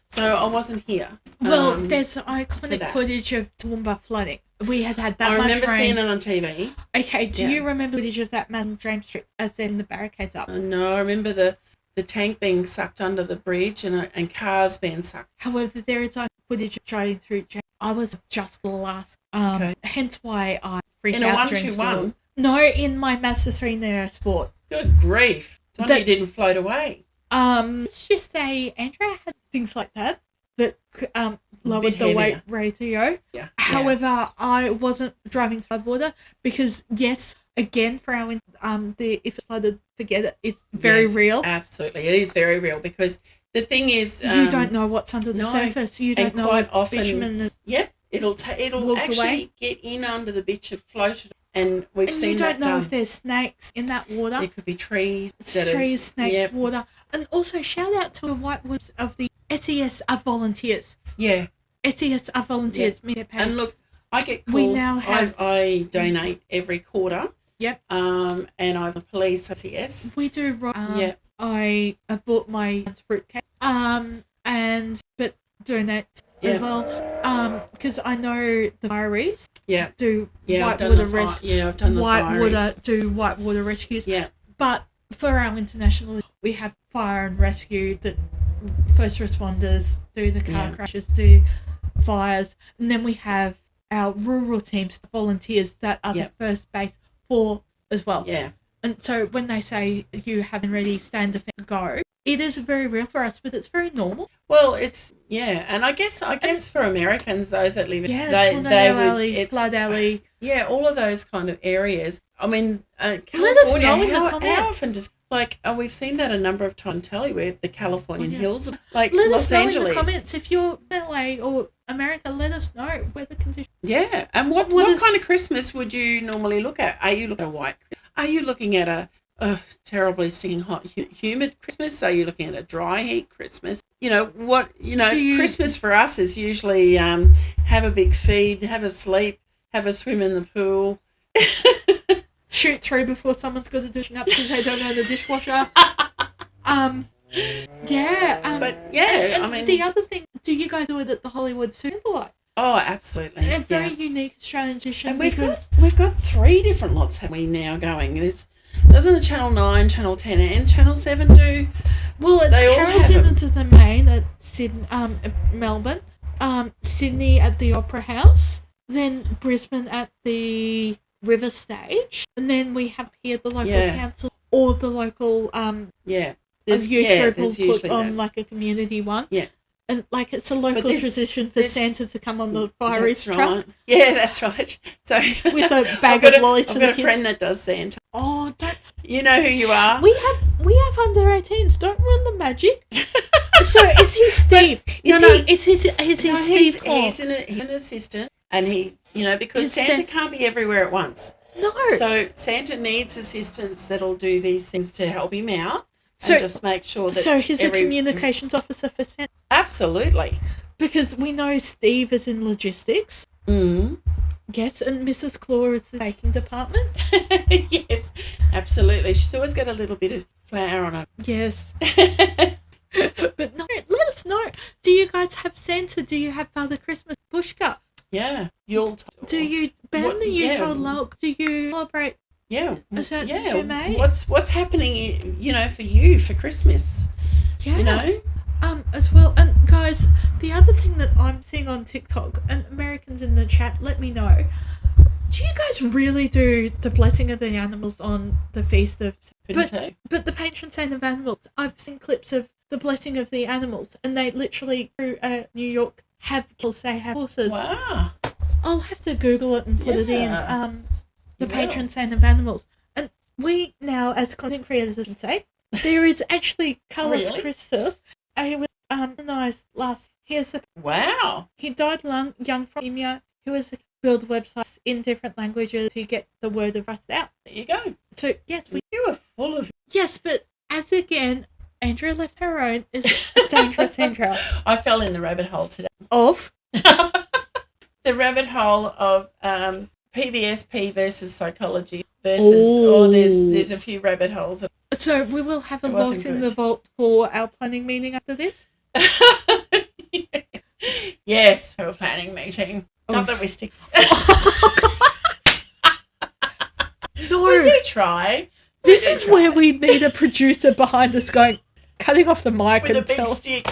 so I wasn't here. Well, there's iconic footage of Toowoomba flooding. We had that much rain. I remember seeing it on TV. Okay, do you remember footage of that man James Street as then the barricades up? No, I remember the tank being sucked under the bridge and cars being sucked. However, there is footage of driving through James. I was just last. Hence why I freaked out during storm. No, in my Mazda 3 Neo Sport. Good grief. It's wonder you didn't float away. Let's just say Andrea had things like that lowered the weight ratio. Yeah. However, I wasn't driving through water because, yes, again, for our if it's flooded, forget it. It's very real. Absolutely. It is very real because the thing is... you don't know what's under the surface. You don't know what bitumen is. Yep. It'll actually get in under the bitumen, floated. And we've seen that. And you don't know if there's snakes in that water. There could be trees. Snakes, water. And also shout out to the Whitewoods of the SES are volunteers. Yeah. SES are volunteers. Yeah. And look, I get calls. I donate every quarter. Yep. And I'm a police SES. We do. I bought my fruitcake. But donate as well. Because I know the fireys. Yeah. Do I've done the Whitewater do whitewater rescues. Yeah. But for our international, we have fire and rescue that first responders do the car crashes, do fires, and then we have our rural teams, the volunteers that are the first base for as well. Yeah. And so when they say you haven't ready, stand, defend, go, it is very real for us, but it's very normal. Well, it's and I guess for Americans, those that live in Tornado Alley, Flood Alley, all of those kind of areas. I mean, California. Let us know in the comments. How often does we've seen that a number of times on telly where the Californian hills, let Los us know Angeles. in the comments if you're LA or America. Let us know weather conditions. Yeah, and what kind of Christmas would you normally look at? Are you looking at a white? Are you looking at a terribly stinging hot, humid Christmas? Are you looking at a dry heat Christmas? Christmas for us is usually have a big feed, have a sleep, have a swim in the pool. Shoot through before someone's got a dish up because they don't know the dishwasher. And the other thing, do you guys do it at the Hollywood Superlight? Oh, absolutely. A very unique Australian tradition. And we've got 3 different lots have we now going. Doesn't the Channel 9, Channel 10 and Channel 7 do? Well, it's Carols in the Domain at Melbourne, Sydney at the Opera House, then Brisbane at the River Stage, and then we have here the local council or the local youth group will put on like a community one. Yeah. And like it's a local tradition for Santa to come on the fireys truck. Yeah, that's right. So with a bag of lollies for the kids. I've got a friend that does Santa. Oh, don't you know who you are? We have under 18s. Don't ruin the magic. So is he Steve? Is he Steve? He's an assistant, and because Santa can't be everywhere at once. No. So Santa needs assistants that'll do these things to help him out. And just make sure that... So he's a communications officer for Santa? Absolutely. Because we know Steve is in logistics. Mm. Yes, and Mrs. Claw is the baking department. Yes, absolutely. She's always got a little bit of flour on her. Yes. But no, let us know. Do you guys have Santa? Do you have Father Christmas? Bushka? Yeah. Yuletide. Do you... Ben on the Utah log, do you celebrate? Yeah. Mate? What's happening, for you for Christmas? Yeah. As well. And guys, the other thing that I'm seeing on TikTok, and Americans in the chat, let me know. Do you guys really do the blessing of the animals on the feast of? But the patron saint of animals. I've seen clips of the blessing of the animals, and they literally through New York have horses. Wow. I'll have to Google it and put it in. The patron saint of animals, and we now as content creators can say there is actually Carlos Christos. He was nice last. Wow. He died young from leukemia. He was build websites in different languages to get the word of us out. There you go. So yes, you are full of. Yes, but as again, Andrea left her own is a dangerous Andrea. I fell in the rabbit hole today. Of the rabbit hole of PBSP versus psychology versus there's a few rabbit holes. So we will have a lot in the vault for our planning meeting after this. Yes, for a planning meeting. Not that we stick. No, we do try. This is where we need a producer behind us going, cutting off the mic with a big stick.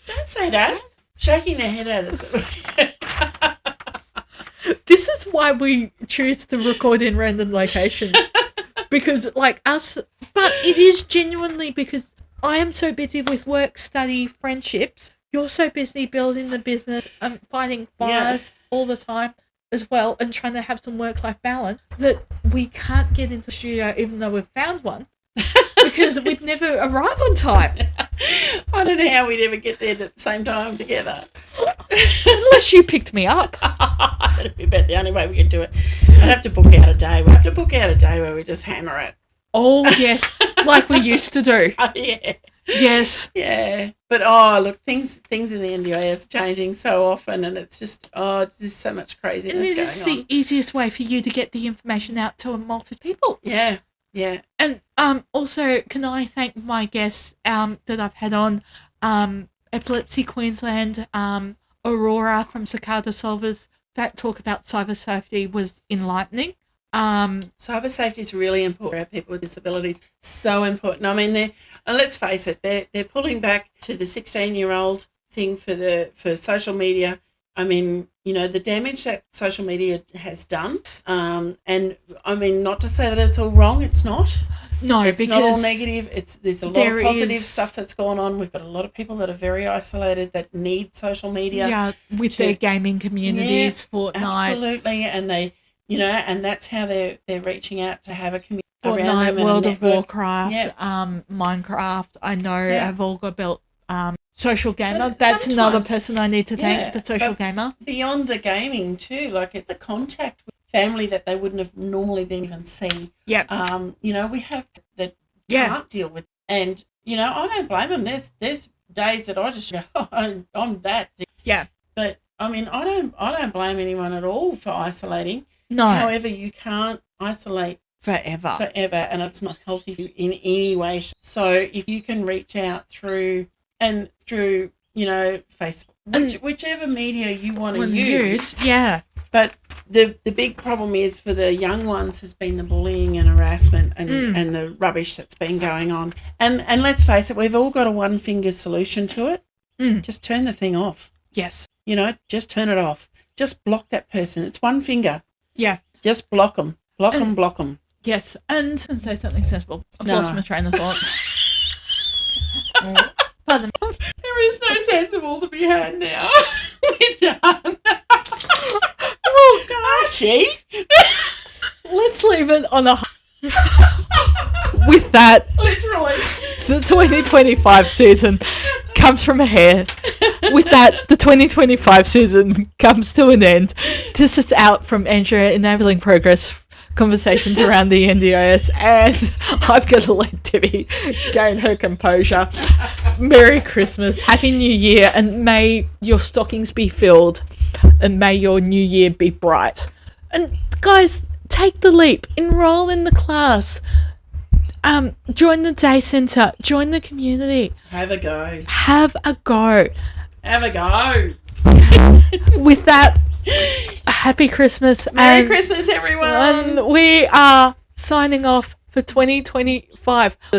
Don't say that. Shaking their head at us. This is why we choose to record in random locations. Because, but it is genuinely because I am so busy with work, study, friendships. You're so busy building the business and fighting fires all the time as well and trying to have some work-life balance that we can't get into the studio even though we've found one because we'd never arrive on time. I don't know how we'd ever get there at the same time together. Unless you picked me up. That'd be about the only way we could do it. I'd have to book out a day. We'll have to book out a day where we just hammer it. Oh, yes. Like we used to do. Oh, yeah. Yes. Yeah. But, look, things in the NDIS are changing so often and it's just, there's just so much craziness going on. And this is the easiest way for you to get the information out to a multitude of people. Yeah. Yeah. And also, can I thank my guests that I've had on, Epilepsy Queensland, Aurora from Cicada Solvers, that talk about cyber safety was enlightening. Cyber safety is really important for people with disabilities. So important. I mean, and let's face it, they're pulling back to the 16-year-old thing for social media. I mean, the damage that social media has done. And I mean, not to say that it's all wrong. It's not. No, it's because not all negative. There's a lot of positive stuff that's going on. We've got a lot of people that are very isolated that need social media. Yeah, with their gaming communities, Fortnite. Absolutely, and they, and that's how they're reaching out to have a community around them. Fortnite, World of Warcraft, Minecraft. I know have all got built. Social Gamer. That's another person I need to thank. The Social Gamer. Beyond the gaming too, like it's a contact with family that they wouldn't have normally been even seen. Yeah. We have that can't deal with, and I don't blame them. There's days that I just go, I'm that. Yeah. But I mean, I don't blame anyone at all for isolating. No. However, you can't isolate forever, and it's not healthy for you in any way. So if you can reach out through Facebook, whichever media you want to use. Yeah. But the big problem is for the young ones has been the bullying and harassment and the rubbish that's been going on. And let's face it, we've all got a one finger solution to it. Just turn the thing off. Yes. Just turn it off. Just block that person. It's one finger. Yeah. Just block them. Block them. Yes. And say something sensible. I've lost my train of thought. Pardon me. There is no sensible to be had now. We're done. Oh, gosh. Let's leave it on a... With that... Literally. The 2025 season comes from a hair. With that, the 2025 season comes to an end. This is out from Andrea Enabling Progress Conversations around the NDIS, and I've got to let Debbie gain her composure. Merry Christmas, Happy New Year, and may your stockings be filled, and may your new year be bright. And guys, take the leap, enroll in the class, join the day centre, join the community. Have a go. Have a go. Have a go. with that, happy Christmas. Merry Christmas, everyone. And we are signing off for 2025.